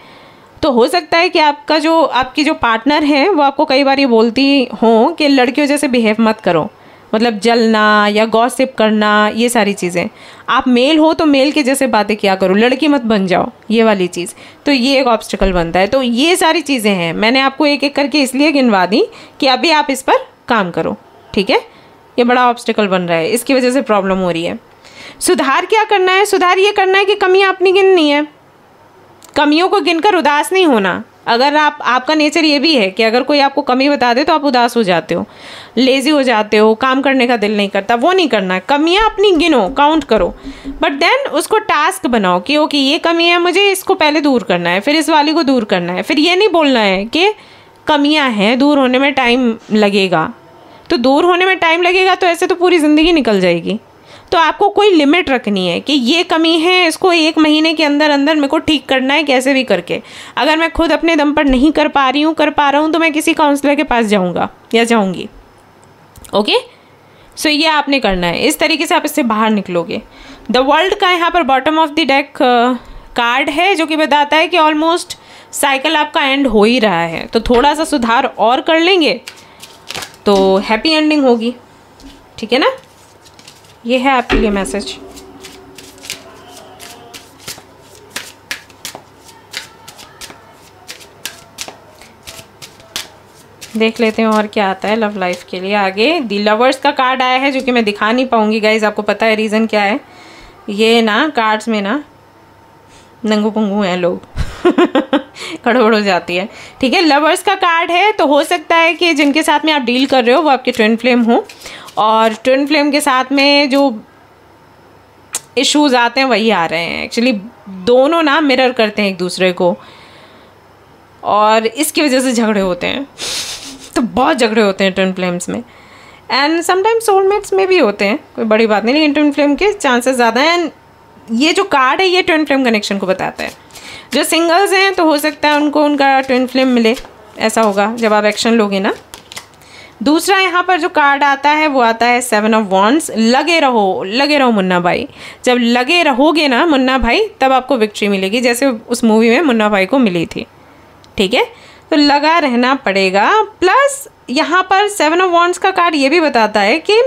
तो हो सकता है कि आपकी जो पार्टनर है वो आपको कई बार ये बोलती हो कि लड़कियों जैसे बिहेव मत करो, मतलब जलना या गॉसिप करना, ये सारी चीज़ें। आप मेल हो तो मेल के जैसे बातें किया करो, लड़की मत बन जाओ, ये वाली चीज़। तो ये एक ऑब्स्टिकल बनता है। तो ये सारी चीज़ें हैं, मैंने आपको एक एक करके इसलिए गिनवा दी कि अभी आप इस पर काम करो, ठीक है। ये बड़ा ऑब्स्टिकल बन रहा है, इसकी वजह से प्रॉब्लम हो रही है। सुधार क्या करना है? सुधार ये करना है कि कमियाँ अपनी गिननी है, कमियों को गिनकर उदास नहीं होना। अगर आपका नेचर ये भी है कि अगर कोई आपको कमी बता दे तो आप उदास हो जाते हो, लेज़ी हो जाते हो, काम करने का दिल नहीं करता, वो नहीं करना है। कमियाँ अपनी गिनो, काउंट करो, बट देन उसको टास्क बनाओ कि ओके ये कमी है, मुझे इसको पहले दूर करना है, फिर इस वाली को दूर करना है। फिर ये नहीं बोलना है कि कमियाँ हैं, दूर होने में टाइम लगेगा। तो दूर होने में टाइम लगेगा तो ऐसे तो पूरी ज़िंदगी निकल जाएगी। तो आपको कोई लिमिट रखनी है कि ये कमी है, इसको 1 महीने के अंदर अंदर मेरे को ठीक करना है, कैसे भी करके। अगर मैं खुद अपने दम पर नहीं कर पा रहा हूँ तो मैं किसी काउंसलर के पास जाऊँगा या जाऊँगी। ओके, सो ये आपने करना है, इस तरीके से आप इससे बाहर निकलोगे। द वर्ल्ड का यहाँ पर bottom of the deck card है जो कि बताता है कि ऑलमोस्ट साइकिल आपका एंड हो ही रहा है। तो थोड़ा सा सुधार और कर लेंगे तो हैप्पी एंडिंग होगी, ठीक है ना। ये है आपके लिए मैसेज। देख लेते हैं और क्या आता है लव लाइफ के लिए आगे। दी लवर्स का कार्ड आया है जो कि मैं दिखा नहीं पाऊंगी गाइज, आपको पता है रीज़न क्या है। ये ना कार्ड्स में ना नंगू पुंगू हैं लोग खड़बड़ हो जाती है, ठीक है। लवर्स का कार्ड है तो हो सकता है कि जिनके साथ में आप डील कर रहे हो वो आपके ट्विन फ्लेम हो, और ट्विन फ्लेम के साथ में जो इश्यूज आते हैं वही आ रहे हैं। एक्चुअली दोनों ना मिरर करते हैं एक दूसरे को और इसकी वजह से झगड़े होते हैं। तो बहुत झगड़े होते हैं ट्विन फ्लेम्स में, एंड समटाइम्स सोलमेट्स में भी होते हैं, कोई बड़ी बात नहीं, लेकिन ट्विन फ्लेम के चांसेस ज़्यादा हैं। एंड ये जो कार्ड है ये ट्विन फ्लेम कनेक्शन को बताता है। जो सिंगल्स हैं तो हो सकता है उनको उनका ट्विन फ्लेम मिले, ऐसा होगा जब आप एक्शन लोगे ना। दूसरा यहाँ पर जो कार्ड आता है वो आता है 7 ऑफ वॉन्ड्स। लगे रहो मुन्ना भाई। जब लगे रहोगे ना मुन्ना भाई तब आपको विक्ट्री मिलेगी, जैसे उस मूवी में मुन्ना भाई को मिली थी, ठीक है। तो लगा रहना पड़ेगा। प्लस यहाँ पर 7 ऑफ वॉन्ड्स का कार्ड ये भी बताता है कि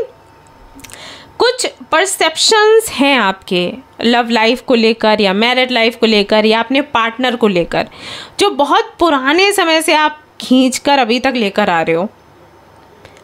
कुछ परसेप्शंस हैं आपके लव लाइफ को लेकर या मैरिड लाइफ को लेकर या अपने पार्टनर को लेकर, जो बहुत पुराने समय से आप खींचकर अभी तक लेकर आ रहे हो।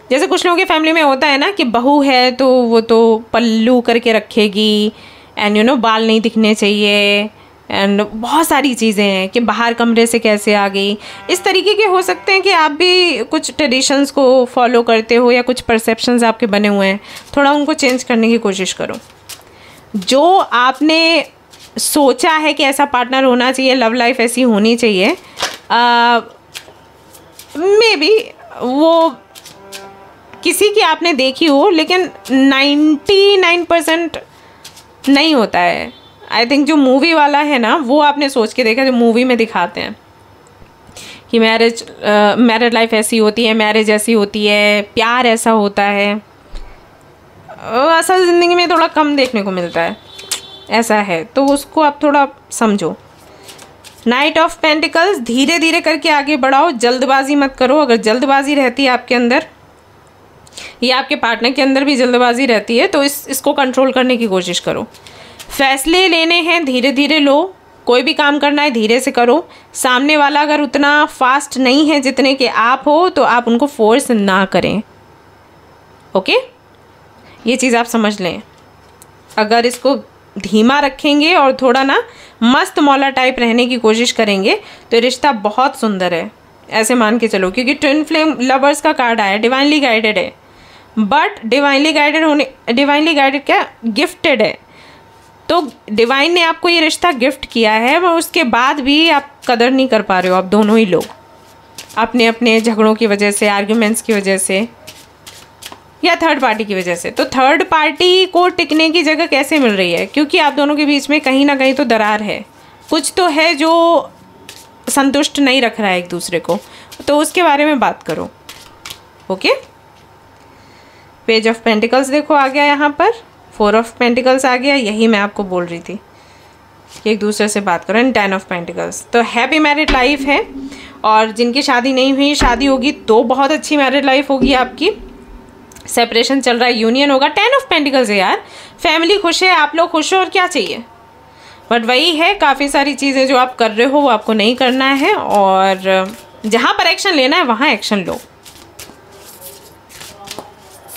जैसे कुछ लोगों की फैमिली में होता है ना कि बहू है तो वो तो पल्लू करके रखेगी, एंड बाल नहीं दिखने चाहिए, एंड बहुत सारी चीज़ें हैं कि बाहर कमरे से कैसे आ गई। इस तरीके के हो सकते हैं कि आप भी कुछ ट्रेडिशंस को फॉलो करते हो या कुछ परसेप्शंस आपके बने हुए हैं, थोड़ा उनको चेंज करने की कोशिश करो। जो आपने सोचा है कि ऐसा पार्टनर होना चाहिए, लव लाइफ ऐसी होनी चाहिए, मे बी वो किसी की आपने देखी हो, लेकिन 99% नहीं होता है। आई थिंक जो मूवी वाला है ना वो आपने सोच के देखा, जो मूवी में दिखाते हैं कि मैरिड लाइफ ऐसी होती है, मैरिज ऐसी होती है, प्यार ऐसा होता है। असल ज़िंदगी में थोड़ा कम देखने को मिलता है, ऐसा है, तो उसको आप थोड़ा समझो। नाइट ऑफ पेंटिकल्स, धीरे धीरे करके आगे बढ़ाओ, जल्दबाजी मत करो। अगर जल्दबाजी रहती है आपके अंदर या आपके पार्टनर के अंदर भी जल्दबाजी रहती है तो इसको कंट्रोल करने की कोशिश करो। फैसले लेने हैं धीरे धीरे लो, कोई भी काम करना है धीरे से करो। सामने वाला अगर उतना फास्ट नहीं है जितने के आप हो तो आप उनको फोर्स ना करें, ओके। ये चीज़ आप समझ लें। अगर इसको धीमा रखेंगे और थोड़ा ना मस्त मौला टाइप रहने की कोशिश करेंगे तो रिश्ता बहुत सुंदर है, ऐसे मान के चलो। क्योंकि ट्विन फ्लेम लवर्स का कार्ड आया, डिवाइनली गाइडेड है, बट डिवाइनली गाइडेड क्या गिफ्टेड है। तो डिवाइन ने आपको ये रिश्ता गिफ्ट किया है, वो उसके बाद भी आप कदर नहीं कर पा रहे हो, आप दोनों ही लोग, अपने अपने झगड़ों की वजह से, आर्ग्यूमेंट्स की वजह से या थर्ड पार्टी की वजह से। तो थर्ड पार्टी को टिकने की जगह कैसे मिल रही है? क्योंकि आप दोनों के बीच में कहीं ना कहीं तो दरार है, कुछ तो है जो संतुष्ट नहीं रख रहा है एक दूसरे को, तो उसके बारे में बात करो। ओके, पेज ऑफ पेंटिकल्स देखो आ गया यहाँ पर, 4 ऑफ पेंटिकल्स आ गया, यही मैं आपको बोल रही थी कि एक दूसरे से बात करो। एंड 10 ऑफ पेंटिकल्स, तो हैप्पी मैरिड लाइफ है। और जिनकी शादी नहीं हुई, शादी होगी तो बहुत अच्छी मैरिड लाइफ होगी आपकी। सेपरेशन चल रहा है, यूनियन होगा। 10 ऑफ पेंटिकल्स है यार, फैमिली खुश है, आप लोग खुश हो, और क्या चाहिए। बट वही है, काफ़ी सारी चीज़ें जो आप कर रहे हो वो आपको नहीं करना है, और जहाँ पर एक्शन लेना है वहाँ एक्शन लो।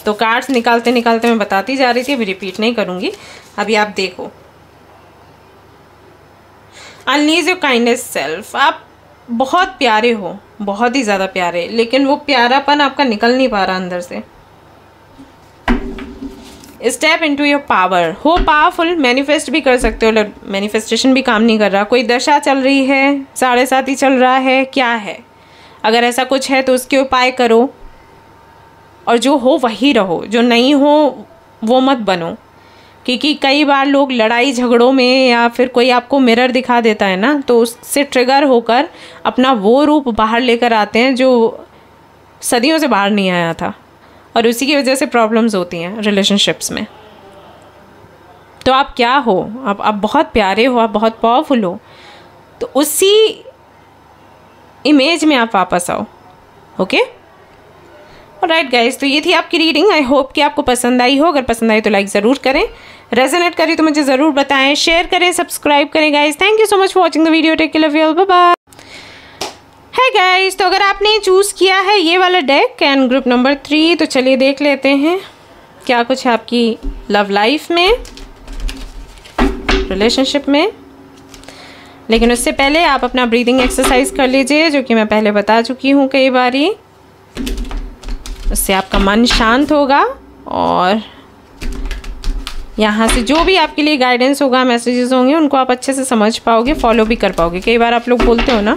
तो कार्ड्स निकालते निकालते मैं बताती जा रही थी, अभी रिपीट नहीं करूँगी। अभी आप देखो, अनलीज योर काइंडनेस सेल्फ, आप बहुत प्यारे हो, बहुत ही ज़्यादा प्यारे, लेकिन वो प्यारापन आपका निकल नहीं पा रहा अंदर से। स्टेप इनटू योर पावर, हो पावरफुल, मैनिफेस्ट भी कर सकते हो, मैनिफेस्टेशन भी काम नहीं कर रहा। कोई दशा चल रही है, 7.5 ही चल रहा है, क्या है? अगर ऐसा कुछ है तो उसके उपाय करो, और जो हो वही रहो, जो नहीं हो वो मत बनो। क्योंकि कई बार लोग लड़ाई झगड़ों में या फिर कोई आपको मिरर दिखा देता है ना, तो उससे ट्रिगर होकर अपना वो रूप बाहर लेकर आते हैं जो सदियों से बाहर नहीं आया था, और उसी की वजह से प्रॉब्लम्स होती हैं रिलेशनशिप्स में। तो आप क्या हो, आप बहुत प्यारे हो, आप बहुत पावरफुल हो, तो उसी इमेज में आप वापस आओ। ओके, ऑलराइट गाइस, तो ये थी आपकी रीडिंग। आई होप कि आपको पसंद आई हो। अगर पसंद आई तो लाइक ज़रूर करें, रेजोनेट करी तो मुझे ज़रूर बताएं, शेयर करें, सब्सक्राइब करें guys. Thank you so much for watching the video, take care, love you all, bye bye. Hi guys, तो अगर आपने चूज़ किया है ये वाला डेक एंड ग्रुप नंबर 3, तो चलिए देख लेते हैं क्या कुछ है आपकी लव लाइफ में, रिलेशनशिप में। लेकिन उससे पहले आप अपना ब्रीदिंग एक्सरसाइज कर लीजिए, जो कि मैं पहले बता चुकी हूँ कई बारी। उससे आपका मन शांत होगा, और यहाँ से जो भी आपके लिए गाइडेंस होगा, मैसेजेस होंगे, उनको आप अच्छे से समझ पाओगे, फॉलो भी कर पाओगे। कई बार आप लोग बोलते हो ना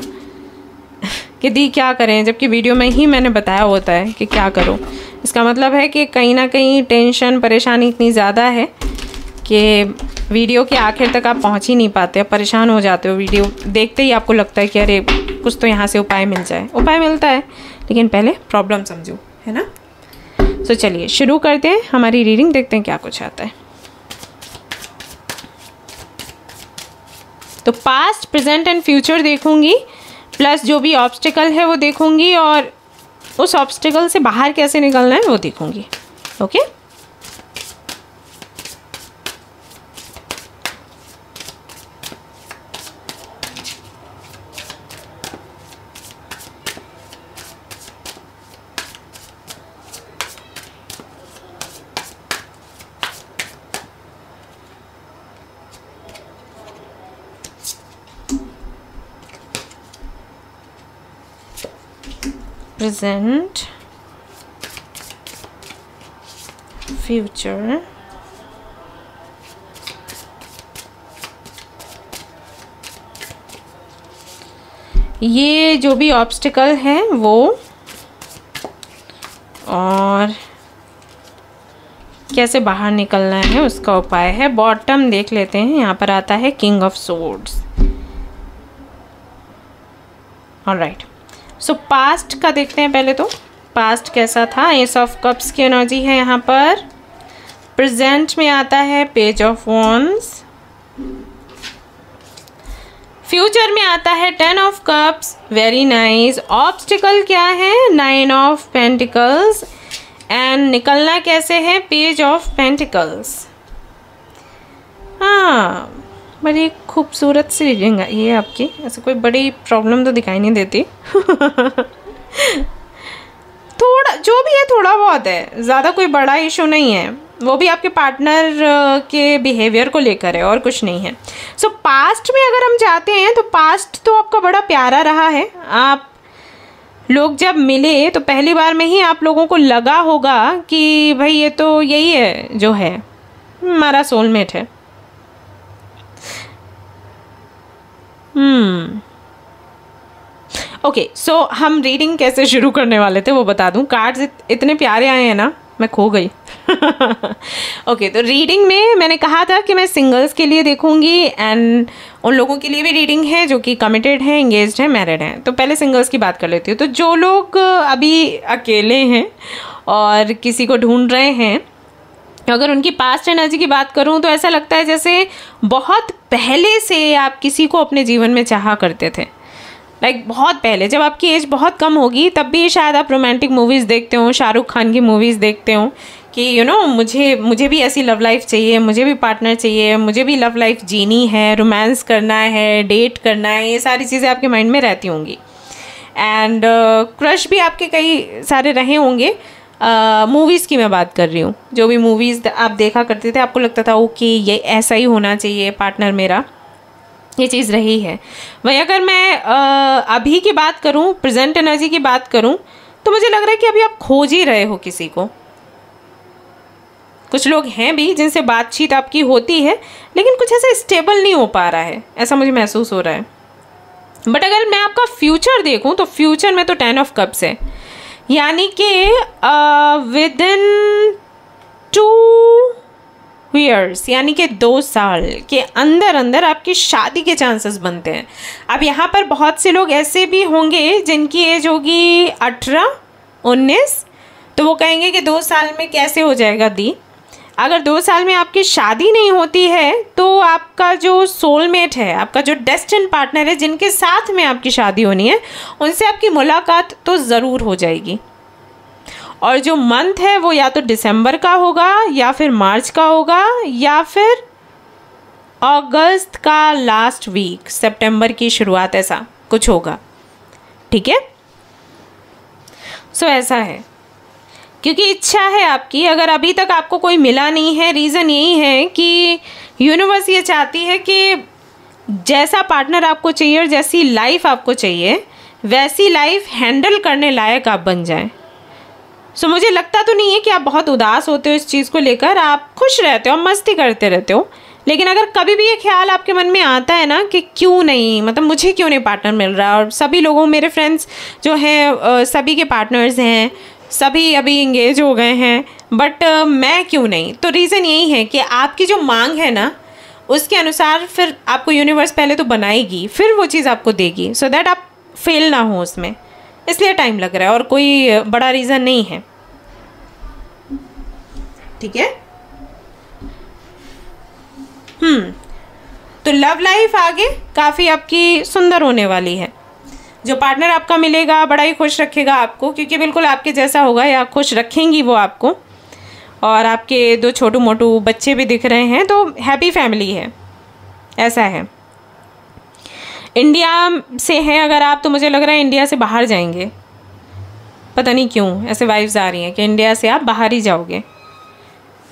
कि दी क्या करें, जबकि वीडियो में ही मैंने बताया होता है कि क्या करो। इसका मतलब है कि कहीं ना कहीं टेंशन, परेशानी इतनी ज़्यादा है कि वीडियो के आखिर तक आप पहुंच ही नहीं पाते, आप परेशान हो जाते हो। वीडियो देखते ही आपको लगता है कि अरे कुछ तो यहाँ से उपाय मिल जाए। उपाय मिलता है, लेकिन पहले प्रॉब्लम समझो, है ना। तो चलिए शुरू करते हैं हमारी रीडिंग, देखते हैं क्या कुछ आता है। तो पास्ट, प्रेजेंट एंड फ्यूचर देखूंगी, प्लस जो भी ऑब्स्टिकल है वो देखूंगी, और उस ऑब्स्टिकल से बाहर कैसे निकलना है वो देखूंगी। ओके, present, future, ये जो भी ऑब्स्टिकल है वो, और कैसे बाहर निकलना है उसका उपाय है। बॉटम देख लेते हैं, यहाँ पर आता है king of swords. Alright, so past का देखते हैं पहले। तो पास्ट कैसा था, एस ऑफ कप्स की एनर्जी है यहाँ पर। प्रेजेंट में आता है पेज ऑफ वॉन्ड्स। फ्यूचर में आता है 10 of cups, very nice. Obstacle क्या है, 9 ऑफ पेंटिकल्स, एंड निकलना कैसे है, पेज ऑफ पेंटिकल्स। हाँ, बड़ी खूबसूरत सी रीडिंग है ये आपकी, ऐसे कोई बड़ी प्रॉब्लम तो दिखाई नहीं देती। थोड़ा जो भी है थोड़ा बहुत है, ज़्यादा कोई बड़ा इशू नहीं है, वो भी आपके पार्टनर के बिहेवियर को लेकर है और कुछ नहीं है। सो पास्ट में अगर हम जाते हैं तो पास्ट तो आपका बड़ा प्यारा रहा है। आप लोग जब मिले तो पहली बार में ही आप लोगों को लगा होगा कि भाई ये तो यही है जो है, हमारा सोलमेट है। ओके, सो हम रीडिंग कैसे शुरू करने वाले थे वो बता दूं। कार्ड्स इतने प्यारे आए हैं ना, मैं खो गई। ओके, तो रीडिंग में मैंने कहा था कि मैं सिंगल्स के लिए देखूंगी एंड उन लोगों के लिए भी रीडिंग है जो कि कमिटेड हैं, एंगेज्ड हैं, मैरिड हैं। तो पहले सिंगल्स की बात कर लेती हूँ। तो जो लोग अभी अकेले हैं और किसी को ढूंढ रहे हैं, अगर उनकी पास्ट एनर्जी की बात करूं तो ऐसा लगता है जैसे बहुत पहले से आप किसी को अपने जीवन में चाहा करते थे। लाइक बहुत पहले, जब आपकी एज बहुत कम होगी तब भी शायद आप रोमांटिक मूवीज़ देखते हो, शाहरुख खान की मूवीज़ देखते हो कि मुझे भी ऐसी लव लाइफ चाहिए, मुझे भी पार्टनर चाहिए, मुझे भी लव लाइफ जीनी है, रोमांस करना है, डेट करना है, ये सारी चीज़ें आपके माइंड में रहती होंगी। एंड क्रश भी आपके कई सारे रहे होंगे। मूवीज़ की मैं बात कर रही हूँ, जो भी मूवीज़ आप देखा करते थे, आपको लगता था ओके ये ऐसा ही होना चाहिए पार्टनर मेरा, ये चीज़ रही है। वही अगर मैं अभी की बात करूँ, प्रेजेंट एनर्जी की बात करूँ, तो मुझे लग रहा है कि अभी आप खोज ही रहे हो किसी को। कुछ लोग हैं भी जिनसे बातचीत आपकी होती है, लेकिन कुछ ऐसा स्टेबल नहीं हो पा रहा है, ऐसा मुझे महसूस हो रहा है। बट अगर मैं आपका फ्यूचर देखूँ तो फ्यूचर में तो 10 ऑफ कप्स है, यानी कि विद इन 2 ईयर्स, यानी कि 2 साल के अंदर अंदर आपकी शादी के चांसेस बनते हैं। अब यहाँ पर बहुत से लोग ऐसे भी होंगे जिनकी एज होगी 18, 19, तो वो कहेंगे कि 2 साल में कैसे हो जाएगा दी। अगर 2 साल में आपकी शादी नहीं होती है तो आपका जो सोलमेट है, आपका जो डेस्टिन पार्टनर है, जिनके साथ में आपकी शादी होनी है, उनसे आपकी मुलाकात तो ज़रूर हो जाएगी। और जो मंथ है वो या तो दिसंबर का होगा या फिर मार्च का होगा या फिर अगस्त का लास्ट वीक, सितंबर की शुरुआत, ऐसा कुछ होगा। ठीक है, सो ऐसा है, क्योंकि इच्छा है आपकी। अगर अभी तक आपको कोई मिला नहीं है, रीज़न यही है कि यूनिवर्स ये चाहती है कि जैसा पार्टनर आपको चाहिए और जैसी लाइफ आपको चाहिए, वैसी लाइफ हैंडल करने लायक आप बन जाएं। सो मुझे लगता तो नहीं है कि आप बहुत उदास होते हो इस चीज़ को लेकर, आप खुश रहते हो, मस्ती करते रहते हो। लेकिन अगर कभी भी ये ख्याल आपके मन में आता है ना कि क्यों नहीं, मतलब मुझे क्यों नहीं पार्टनर मिल रहा, और सभी लोगों, मेरे फ्रेंड्स जो हैं सभी के पार्टनर्स हैं, सभी अभी इंगेज हो गए हैं, बट मैं क्यों नहीं, तो रीज़न यही है कि आपकी जो मांग है ना उसके अनुसार फिर आपको यूनिवर्स पहले तो बनाएगी, फिर वो चीज़ आपको देगी, सो दैट आप फेल ना हो उसमें। इसलिए टाइम लग रहा है और कोई बड़ा रीज़न नहीं है। ठीक है, तो लव लाइफ आगे काफ़ी आपकी सुंदर होने वाली है। जो पार्टनर आपका मिलेगा बड़ा ही खुश रखेगा आपको, क्योंकि बिल्कुल आपके जैसा होगा या खुश रखेंगी वो आपको। और आपके 2 छोटू मोटू बच्चे भी दिख रहे हैं, तो हैप्पी फैमिली है, ऐसा है। इंडिया से हैं अगर आप, तो मुझे लग रहा है इंडिया से बाहर जाएंगे, पता नहीं क्यों ऐसे वाइब्स आ रही हैं कि इंडिया से आप बाहर ही जाओगे।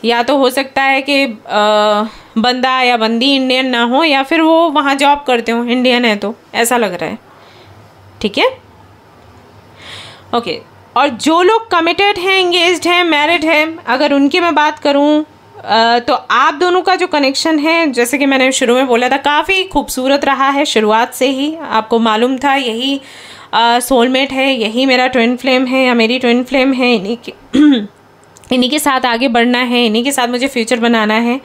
या तो हो सकता है कि बंदा या बंदी इंडियन ना हो, या फिर वो वहाँ जॉब करते हो, इंडियन है, तो ऐसा लग रहा है। ठीक है, ओके। और जो लोग कमिटेड हैं, एंगेज्ड हैं, मैरिड हैं, अगर उनकी मैं बात करूँ तो आप दोनों का जो कनेक्शन है, जैसे कि मैंने शुरू में बोला था, काफ़ी खूबसूरत रहा है। शुरुआत से ही आपको मालूम था यही सोलमेट है, यही मेरा ट्विन फ्लेम है या मेरी ट्विन फ्लेम है, इन्हीं के साथ आगे बढ़ना है, इन्हीं के साथ मुझे फ्यूचर बनाना है।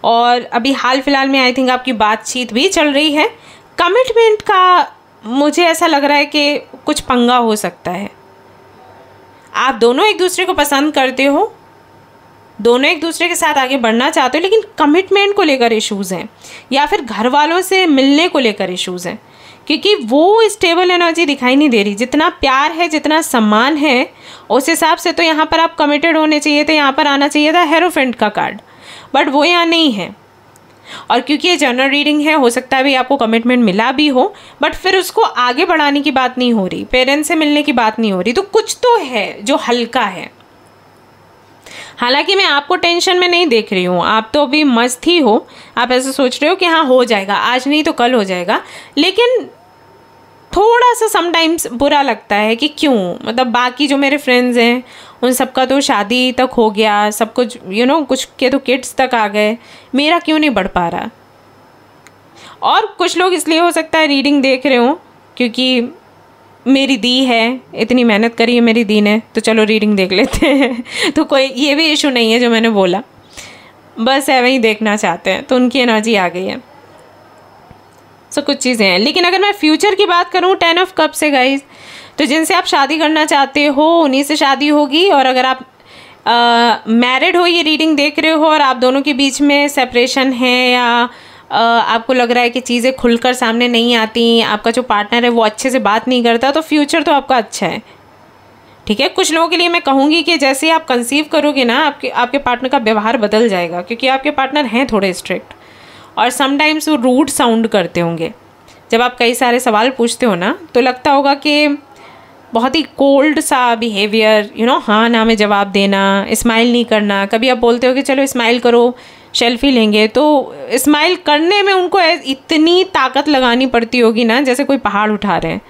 और अभी हाल फिलहाल में आई थिंक आपकी बातचीत भी चल रही है। कमिटमेंट का मुझे ऐसा लग रहा है कि कुछ पंगा हो सकता है। आप दोनों एक दूसरे को पसंद करते हो, दोनों एक दूसरे के साथ आगे बढ़ना चाहते हो, लेकिन कमिटमेंट को लेकर इश्यूज़ हैं, या फिर घर वालों से मिलने को लेकर इश्यूज़ हैं, क्योंकि वो स्टेबल एनर्जी दिखाई नहीं दे रही। जितना प्यार है, जितना सम्मान है, उस हिसाब से तो यहाँ पर आप कमिटेड होने चाहिए थे, यहाँ पर आना चाहिए था हेरोफेंट का कार्ड, बट वो यहाँ नहीं है। और क्योंकि ये जनरल रीडिंग है, हो सकता है भी आपको कमिटमेंट मिला भी हो, बट फिर उसको आगे बढ़ाने की बात नहीं हो रही, पेरेंट्स से मिलने की बात नहीं हो रही, तो कुछ तो है जो हल्का है। हालांकि मैं आपको टेंशन में नहीं देख रही हूँ, आप तो अभी मस्त ही हो, आप ऐसे सोच रहे हो कि हाँ हो जाएगा, आज नहीं तो कल हो जाएगा। लेकिन थोड़ा सा समटाइम्स बुरा लगता है कि क्यों, मतलब बाकी जो मेरे फ्रेंड्स हैं उन सबका तो शादी तक हो गया, सब कुछ कुछ के तो किड्स तक आ गए, मेरा क्यों नहीं बढ़ पा रहा। और कुछ लोग इसलिए हो सकता है रीडिंग देख रहे हो क्योंकि मेरी दी है, इतनी मेहनत करी है मेरी दी ने, तो चलो रीडिंग देख लेते हैं। तो कोई ये भी इशू नहीं है जो मैंने बोला, बस है वही देखना चाहते हैं, तो उनकी एनर्जी आ गई है। सो कुछ चीज़ें हैं। लेकिन अगर मैं फ्यूचर की बात करूँ 10 ऑफ कप से गाइज, तो जिनसे आप शादी करना चाहते हो उन्हीं से शादी होगी। और अगर आप मैरिड हो, ये रीडिंग देख रहे हो और आप दोनों के बीच में सेपरेशन है या आपको लग रहा है कि चीज़ें खुलकर सामने नहीं आती, आपका जो पार्टनर है वो अच्छे से बात नहीं करता, तो फ्यूचर तो आपका अच्छा है, ठीक है। कुछ लोगों के लिए मैं कहूँगी कि जैसे आप कंसीव करोगे ना, आपके पार्टनर का व्यवहार बदल जाएगा, क्योंकि आपके पार्टनर हैं थोड़े स्ट्रिक्ट और समटाइम्स वो रूड साउंड करते होंगे। जब आप कई सारे सवाल पूछते हो ना, तो लगता होगा कि बहुत ही कोल्ड सा बिहेवियर, हाँ ना में जवाब देना, स्माइल नहीं करना। कभी आप बोलते हो कि चलो स्माइल करो, सेल्फी लेंगे, तो स्माइल करने में उनको इतनी ताकत लगानी पड़ती होगी ना, जैसे कोई पहाड़ उठा रहे हैं।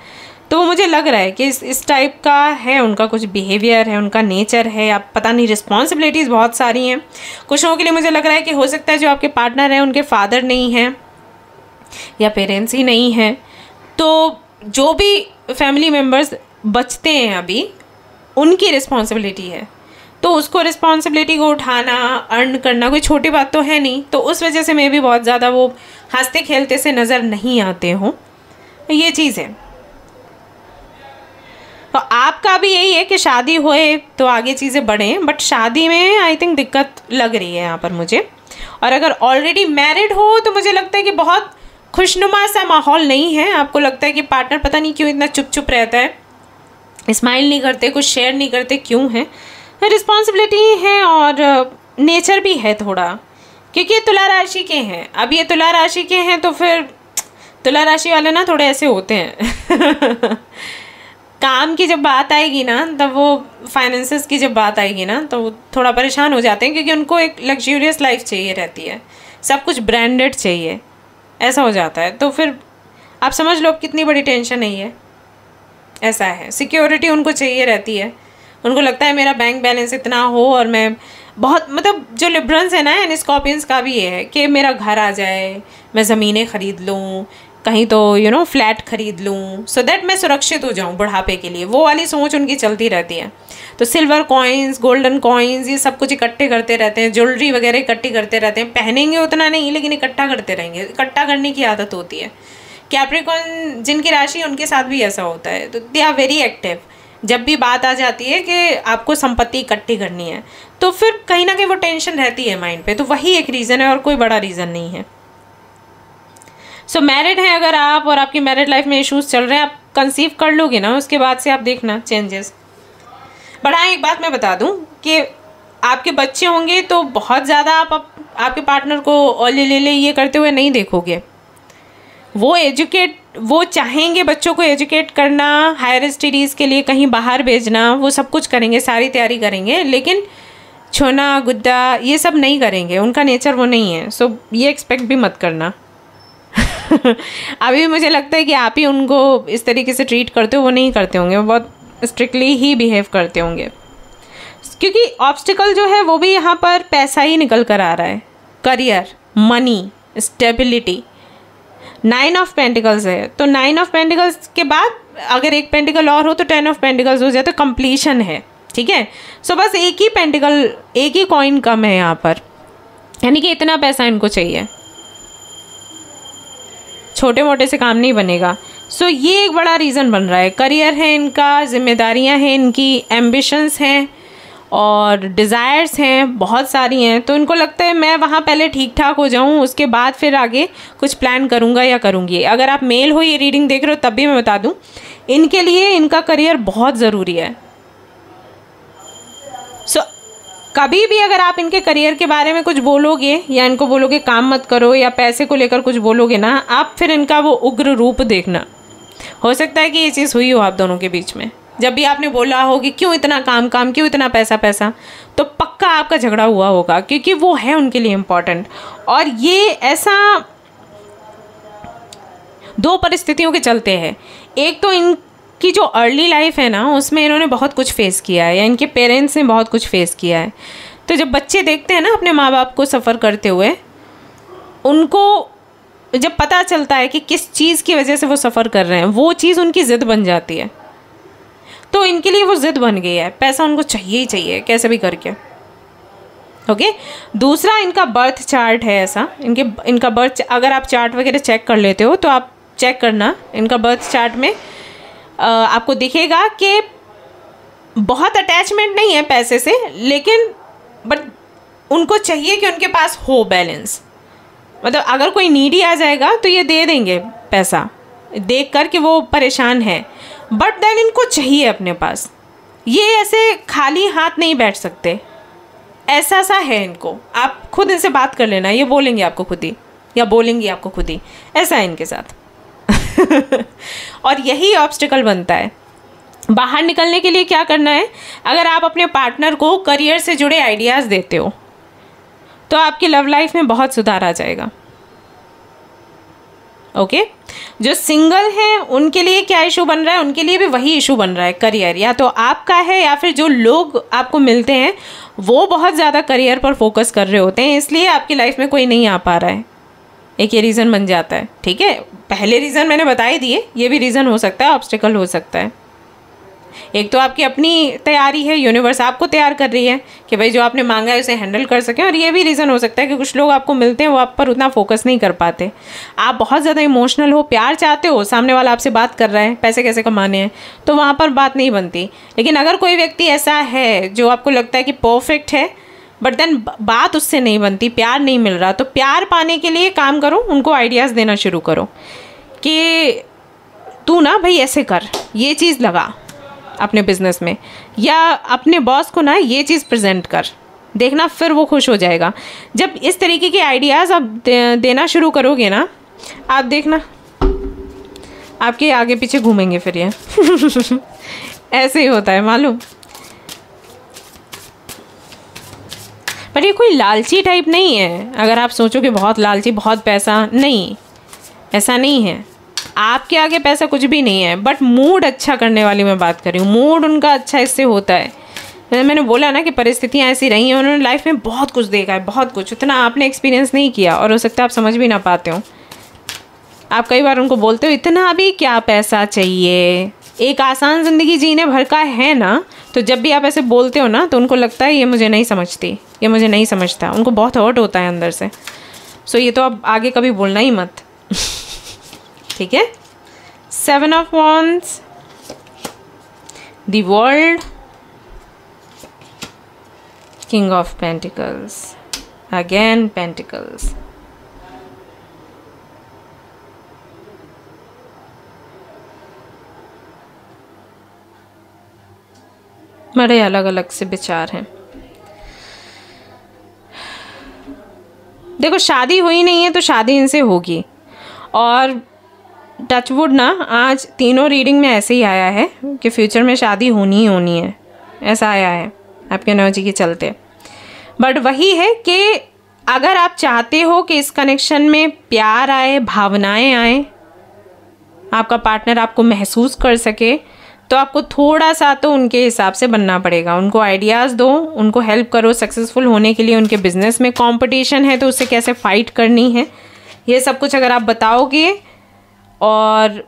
तो वो मुझे लग रहा है कि इस टाइप का है उनका कुछ बिहेवियर है, उनका नेचर है। आप पता नहीं, रिस्पॉन्सिबिलिटीज़ बहुत सारी हैं। कुछ लोगों के लिए मुझे लग रहा है कि हो सकता है जो आपके पार्टनर हैं उनके फादर नहीं हैं या पेरेंट्स ही नहीं हैं, तो जो भी फैमिली मेम्बर्स बचते हैं अभी, उनकी रिस्पॉन्सिबिलिटी है। तो उसको रिस्पॉन्सिबिलिटी को उठाना, अर्न करना कोई छोटी बात तो है नहीं। तो उस वजह से मैं भी बहुत ज़्यादा वो हंसते खेलते से नज़र नहीं आते हों, ये चीज़ है। तो आपका भी यही है कि शादी होए तो आगे चीज़ें बढ़ें, बट शादी में आई थिंक दिक्कत लग रही है यहाँ पर मुझे। और अगर ऑलरेडी मैरिड हो तो मुझे लगता है कि बहुत खुशनुमा सा माहौल नहीं है। आपको लगता है कि पार्टनर पता नहीं क्यों इतना चुप चुप रहता है, स्माइल नहीं करते, कुछ शेयर नहीं करते, क्यों है? रिस्पॉन्सिबिलिटी है और नेचर भी है थोड़ा, क्योंकि ये तुला राशि के हैं। अब ये तुला राशि के हैं तो फिर तुला राशि वाले ना थोड़े ऐसे होते हैं काम की जब बात आएगी ना, तब वो फाइनेंसेस की जब बात आएगी ना, तो वो थोड़ा परेशान हो जाते हैं, क्योंकि उनको एक लग्जूरियस लाइफ चाहिए रहती है, सब कुछ ब्रांडेड चाहिए, ऐसा हो जाता है। तो फिर आप समझ लो कितनी बड़ी टेंशन है ये। ऐसा है, सिक्योरिटी उनको चाहिए रहती है। उनको लगता है मेरा बैंक बैलेंस इतना हो और मैं बहुत, मतलब जो लिब्रल्स है ना एंड स्कॉर्पियंस का भी ये है कि मेरा घर आ जाए, मैं ज़मीनें ख़रीद लूँ, कहीं तो फ्लैट ख़रीद लूँ, सो दैट मैं सुरक्षित हो जाऊँ बुढ़ापे के लिए। वो वाली सोच उनकी चलती रहती है। तो सिल्वर कॉइन्स, गोल्डन कॉइन्स, ये सब कुछ इकट्ठे करते रहते हैं, ज्वेलरी वगैरह इकट्ठी करते रहते हैं। पहनेंगे उतना नहीं, लेकिन इकट्ठा करते रहेंगे, इकट्ठा करने की आदत होती है। कैप्रिकॉर्न जिनकी राशि, उनके साथ भी ऐसा होता है। तो दे आर वेरी एक्टिव। जब भी बात आ जाती है कि आपको संपत्ति इकट्ठी करनी है, तो फिर कहीं ना कहीं वो टेंशन रहती है माइंड पे। तो वही एक रीज़न है और कोई बड़ा रीज़न नहीं है। सो मैरिड हैं अगर आप और आपकी मैरिड लाइफ में इश्यूज चल रहे हैं, आप कंसीव कर लोगे ना, उसके बाद से आप देखना चेंजेस। बट हाँ, एक बात मैं बता दूं कि आपके बच्चे होंगे तो बहुत ज़्यादा आप आपके पार्टनर को ले ये करते हुए नहीं देखोगे। वो चाहेंगे बच्चों को एजुकेट करना, हायर स्टडीज़ के लिए कहीं बाहर भेजना, वो सब कुछ करेंगे, सारी तैयारी करेंगे, लेकिन छोना गुड्डा ये सब नहीं करेंगे। उनका नेचर वो नहीं है। सो ये एक्सपेक्ट भी मत करना अभी भी मुझे लगता है कि आप ही उनको इस तरीके से ट्रीट करते हो, वो नहीं करते होंगे, वो बहुत स्ट्रिक्टली ही बिहेव करते होंगे। क्योंकि ऑब्स्टिकल जो है वो भी यहाँ पर पैसा ही निकल कर आ रहा है, career, money, stability. 9 of pentacles है, तो 9 ऑफ पेंटिकल्स के बाद अगर एक पेंटिकल और हो तो 10 ऑफ पेंटिकल्स हो जाए, तो कंप्लीशन है, ठीक है। सो बस एक ही पेंटिकल, एक ही कॉइन कम है यहाँ पर, यानी कि इतना पैसा इनको चाहिए, छोटे मोटे से काम नहीं बनेगा। सो ये एक बड़ा रीज़न बन रहा है। करियर है इनका, जिम्मेदारियां हैं इनकी, एम्बिशंस हैं और डिज़ायर्स हैं, बहुत सारी हैं। तो इनको लगता है मैं वहाँ पहले ठीक ठाक हो जाऊँ, उसके बाद फिर आगे कुछ प्लान करूँगा या करूँगी। अगर आप मेल हो, ये रीडिंग देख रहे हो, तब भी मैं बता दूँ, इनके लिए इनका करियर बहुत ज़रूरी है। सो कभी भी अगर आप इनके करियर के बारे में कुछ बोलोगे या इनको बोलोगे काम मत करो या पैसे को लेकर कुछ बोलोगे ना, आप फिर इनका वो उग्र रूप देखना। हो सकता है कि ये चीज़ हुई हो आप दोनों के बीच में, जब भी आपने बोला हो कि क्यों इतना काम, क्यों इतना पैसा, तो पक्का आपका झगड़ा हुआ होगा, क्योंकि वो है उनके लिए इम्पॉर्टेंट। और ये ऐसा 2 परिस्थितियों के चलते हैं। एक तो इनकी जो अर्ली लाइफ है ना, उसमें इन्होंने बहुत कुछ फेस किया है या इनके पेरेंट्स ने बहुत कुछ फेस किया है। तो जब बच्चे देखते हैं ना अपने माँ बाप को सफ़र करते हुए, उनको जब पता चलता है कि किस चीज़ की वजह से वो सफ़र कर रहे हैं, वो चीज़ उनकी ज़िद बन जाती है। तो इनके लिए वो ज़िद बन गई है, पैसा उनको चाहिए ही चाहिए कैसे भी करके। ओके, दूसरा इनका बर्थ चार्ट है ऐसा, इनका बर्थ, अगर आप चार्ट वगैरह चेक कर लेते हो तो आप चेक करना, इनका बर्थ चार्ट में आपको दिखेगा कि बहुत अटैचमेंट नहीं है पैसे से, लेकिन बट उनको चाहिए कि उनके पास हो बैलेंस। मतलब अगर कोई नीडी आ जाएगा तो ये दे देंगे पैसा देख कर कि वो परेशान है, बट देन इनको चाहिए अपने पास। ये ऐसे खाली हाथ नहीं बैठ सकते, ऐसा सा है इनको। आप खुद इनसे बात कर लेना, ये बोलेंगे आपको खुद ही, या बोलेंगी आपको खुद ही, ऐसा है इनके साथ। और यही ऑब्स्टिकल बनता है। बाहर निकलने के लिए क्या करना है, अगर आप अपने पार्टनर को करियर से जुड़े आइडियाज़ देते हो तो आपकी लव लाइफ में बहुत सुधार आ जाएगा। ओके, जो सिंगल हैं उनके लिए क्या इशू बन रहा है, उनके लिए भी वही इशू बन रहा है, करियर। या तो आपका है या फिर जो लोग आपको मिलते हैं वो बहुत ज़्यादा करियर पर फोकस कर रहे होते हैं, इसलिए आपकी लाइफ में कोई नहीं आ पा रहा है। एक ये रीज़न बन जाता है। ठीक है, पहले रीज़न मैंने बता ही दिए, ये भी रीज़न हो सकता है, ऑब्स्टिकल हो सकता है। एक तो आपकी अपनी तैयारी है, यूनिवर्स आपको तैयार कर रही है कि भाई जो आपने मांगा है उसे हैंडल कर सकें। और ये भी रीज़न हो सकता है कि कुछ लोग आपको मिलते हैं वो आप पर उतना फोकस नहीं कर पाते। आप बहुत ज़्यादा इमोशनल हो, प्यार चाहते हो, सामने वाला आपसे बात कर रहा है पैसे कैसे कमाने हैं, तो वहाँ पर बात नहीं बनती। लेकिन अगर कोई व्यक्ति ऐसा है जो आपको लगता है कि परफेक्ट है, बट देन बात उससे नहीं बनती, प्यार नहीं मिल रहा, तो प्यार पाने के लिए काम करो, उनको आइडियाज़ देना शुरू करो कि तू ना भाई ऐसे कर, ये चीज़ लगा अपने बिजनेस में, या अपने बॉस को ना ये चीज़ प्रेजेंट कर, देखना फिर वो खुश हो जाएगा। जब इस तरीके के आइडियाज़ आप देना शुरू करोगे ना, आप देखना आपके आगे पीछे घूमेंगे फिर ये। ऐसे ही होता है मालूम। पर ये कोई लालची टाइप नहीं है, अगर आप सोचो कि बहुत लालची, बहुत पैसा, नहीं, ऐसा नहीं है। आपके आगे पैसा कुछ भी नहीं है, बट मूड अच्छा करने वाली मैं बात कर रही हूँ। मूड उनका अच्छा इससे होता है, मैंने बोला ना कि परिस्थितियाँ ऐसी रही हैं, उन्होंने लाइफ में बहुत कुछ देखा है, बहुत कुछ, उतना आपने एक्सपीरियंस नहीं किया और हो सकता है आप समझ भी ना पाते हो। आप कई बार उनको बोलते हो इतना अभी क्या पैसा चाहिए, एक आसान ज़िंदगी जीने भर का है ना, तो जब भी आप ऐसे बोलते हो ना तो उनको लगता है ये मुझे नहीं समझती, ये मुझे नहीं समझता, उनको बहुत हर्ट होता है अंदर से। सो ये तो अब आगे कभी बोलना ही मत। ठीक है, 7 of Wands, the World, King of Pentacles, again Pentacles, बड़े अलग अलग से विचार हैं। देखो, शादी हुई नहीं है तो शादी इनसे होगी, और टचवुड ना, आज तीनों रीडिंग में ऐसे ही आया है कि फ्यूचर में शादी होनी ही होनी है, ऐसा आया है आपके एनर्जी के चलते। बट वही है कि अगर आप चाहते हो कि इस कनेक्शन में प्यार आए, भावनाएं आए, आपका पार्टनर आपको महसूस कर सके, तो आपको थोड़ा सा तो उनके हिसाब से बनना पड़ेगा। उनको आइडियाज़ दो, उनको हेल्प करो सक्सेसफुल होने के लिए। उनके बिजनेस में कंपटीशन है तो उससे कैसे फाइट करनी है, ये सब कुछ अगर आप बताओगे, और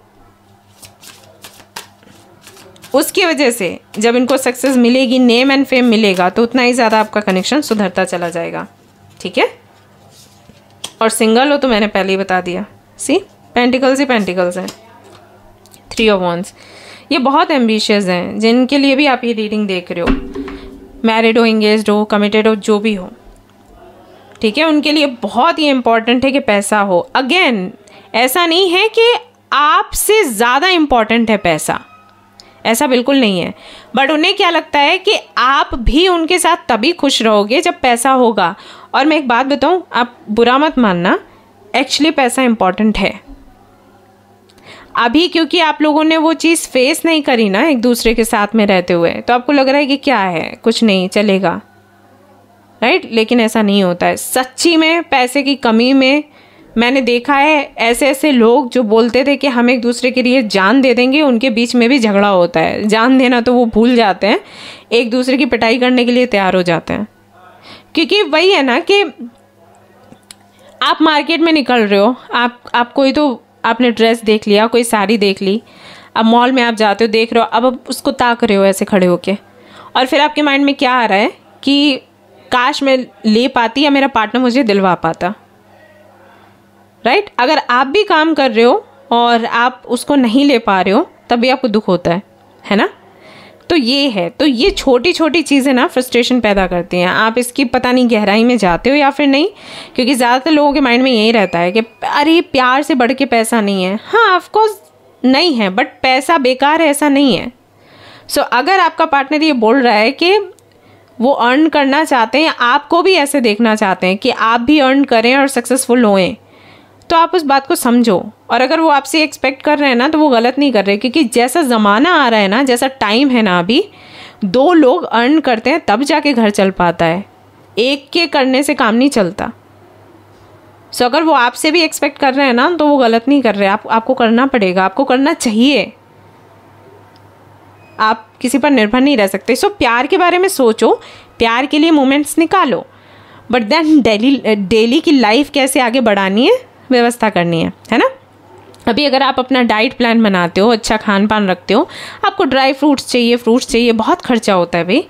उसकी वजह से जब इनको सक्सेस मिलेगी, नेम एंड फेम मिलेगा, तो उतना ही ज़्यादा आपका कनेक्शन सुधरता चला जाएगा। ठीक है, और सिंगल हो तो मैंने पहले ही बता दिया, सी पेंटिकल्स ही पेंटिकल्स हैं। 3 of Wands, ये बहुत एम्बिशियस हैं, जिनके लिए भी आप ये रीडिंग देख रहे हो, मैरिड हो, इंगेज्ड हो, कमिटेड हो, जो भी हो। ठीक है, उनके लिए बहुत ही इम्पॉर्टेंट है कि पैसा हो। अगेन, ऐसा नहीं है कि आपसे ज़्यादा इम्पॉर्टेंट है पैसा, ऐसा बिल्कुल नहीं है, बट उन्हें क्या लगता है कि आप भी उनके साथ तभी खुश रहोगे जब पैसा होगा। और मैं एक बात बताऊं, आप बुरा मत मानना, एक्चुअली पैसा इम्पॉर्टेंट है। अभी क्योंकि आप लोगों ने वो चीज़ फेस नहीं करी ना एक दूसरे के साथ में रहते हुए, तो आपको लग रहा है कि क्या है, कुछ नहीं चलेगा, राइट? लेकिन ऐसा नहीं होता है। सच्ची में पैसे की कमी में मैंने देखा है ऐसे ऐसे लोग जो बोलते थे कि हम एक दूसरे के लिए जान दे देंगे, उनके बीच में भी झगड़ा होता है। जान देना तो वो भूल जाते हैं, एक दूसरे की पिटाई करने के लिए तैयार हो जाते हैं। क्योंकि वही है ना कि आप मार्केट में निकल रहे हो, आप कोई तो आपने ड्रेस देख लिया, कोई साड़ी देख ली, अब मॉल में आप जाते हो, देख रहे हो, अब आप उसको ताक रहे हो ऐसे खड़े होके, और फिर आपके माइंड में क्या आ रहा है कि काश मैं ले पाती या मेरा पार्टनर मुझे दिलवा पाता, राइट? अगर आप भी काम कर रहे हो और आप उसको नहीं ले पा रहे हो तब भी आपको दुख होता है ना? तो ये है, तो ये छोटी छोटी चीज़ें ना फ्रस्ट्रेशन पैदा करती हैं। आप इसकी पता नहीं गहराई में जाते हो या फिर नहीं, क्योंकि ज़्यादातर लोगों के माइंड में यही रहता है कि अरे प्यार से बढ़ के पैसा नहीं है। हाँ, ऑफकोर्स नहीं है, बट पैसा बेकार है ऐसा नहीं है। सो अगर आपका पार्टनर ये बोल रहा है कि वो अर्न करना चाहते हैं, आपको भी ऐसे देखना चाहते हैं कि आप भी अर्न करें और सक्सेसफुल होएं, तो आप उस बात को समझो। और अगर वो आपसे एक्सपेक्ट कर रहे हैं ना, तो वो गलत नहीं कर रहे, क्योंकि जैसा ज़माना आ रहा है ना, जैसा टाइम है ना, अभी 2 लोग अर्न करते हैं तब जाके घर चल पाता है, एक के करने से काम नहीं चलता। सो अगर वो आपसे भी एक्सपेक्ट कर रहे हैं ना, तो वो गलत नहीं कर रहे, आपको करना पड़ेगा, आपको करना चाहिए। आप किसी पर निर्भर नहीं रह सकते। सो प्यार के बारे में सोचो, प्यार के लिए मोमेंट्स निकालो, बट देन डेली की लाइफ कैसे आगे बढ़ानी है, व्यवस्था करनी है ना? अभी अगर आप अपना डाइट प्लान बनाते हो, अच्छा खान पान रखते हो, आपको ड्राई फ्रूट्स चाहिए, बहुत खर्चा होता है भाई।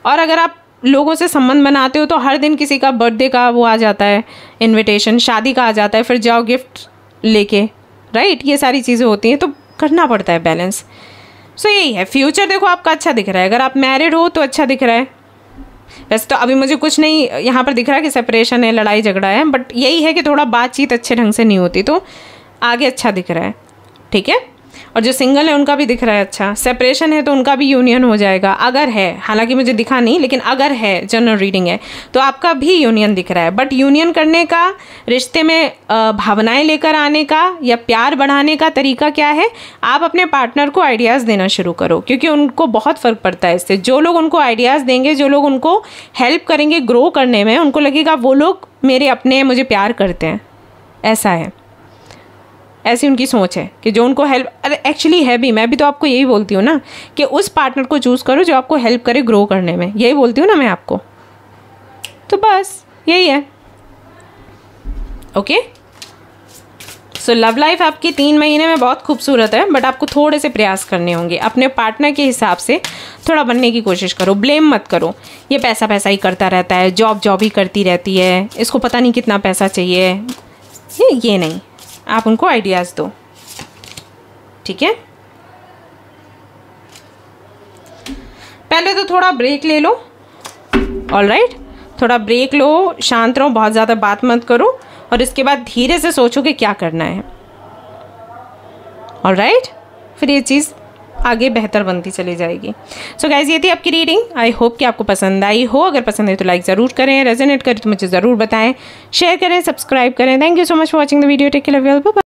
और अगर आप लोगों से संबंध बनाते हो तो हर दिन किसी का बर्थडे का वो आ जाता है इनविटेशन, शादी का आ जाता है, फिर जाओ गिफ्ट लेके, राइट? ये सारी चीज़ें होती हैं, तो करना पड़ता है बैलेंस। सो यही है। फ्यूचर देखो आपका अच्छा दिख रहा है, अगर आप मैरिड हो तो अच्छा दिख रहा है। वैसे तो अभी मुझे कुछ नहीं यहाँ पर दिख रहा कि सेपरेशन है, लड़ाई झगड़ा है, बट यही है कि थोड़ा बातचीत अच्छे ढंग से नहीं होती, तो आगे अच्छा दिख रहा है, ठीक है? और जो सिंगल है उनका भी दिख रहा है अच्छा। सेपरेशन है तो उनका भी यूनियन हो जाएगा, अगर है, हालांकि मुझे दिखा नहीं, लेकिन अगर है, जनरल रीडिंग है, तो आपका भी यूनियन दिख रहा है। बट यूनियन करने का, रिश्ते में भावनाएं लेकर आने का या प्यार बढ़ाने का तरीका क्या है? आप अपने पार्टनर को आइडियाज़ देना शुरू करो, क्योंकि उनको बहुत फ़र्क पड़ता है इससे। जो लोग उनको आइडियाज़ देंगे, जो लोग उनको हेल्प करेंगे ग्रो करने में, उनको लगेगा वो लोग मेरे अपने हैं, मुझे प्यार करते हैं, ऐसा है। ऐसी उनकी सोच है कि जो उनको हेल्प, अरे एक्चुअली है भी, मैं भी तो आपको यही बोलती हूँ ना कि उस पार्टनर को चूज़ करो जो आपको हेल्प करे ग्रो करने में, यही बोलती हूँ ना मैं आपको। तो बस यही है, ओके? सो लव लाइफ आपकी 3 महीने में बहुत खूबसूरत है, बट आपको थोड़े से प्रयास करने होंगे। अपने पार्टनर के हिसाब से थोड़ा बनने की कोशिश करो, ब्लेम मत करो। ये पैसा ही करता रहता है, जॉब ही करती रहती है, इसको पता नहीं कितना पैसा चाहिए, ये नहीं। आप उनको आइडियाज़ दो, ठीक है? पहले तो थोड़ा ब्रेक ले लो, ऑलराइट? थोड़ा ब्रेक लो, शांत रहो, बहुत ज़्यादा बात मत करो, और इसके बाद धीरे से सोचो कि क्या करना है, ऑलराइट? फिर ये चीज़ आगे बेहतर बनती चली जाएगी। सो गाइज, ये थी आपकी रीडिंग। आई होप कि आपको पसंद आई हो। अगर पसंद है तो लाइक ज़रूर करें, रेजोनेट करे तो मुझे ज़रूर बताएं, शेयर करें, सब्सक्राइब करें। Thank you so much for watching the video. Take care, love you all, bye bye.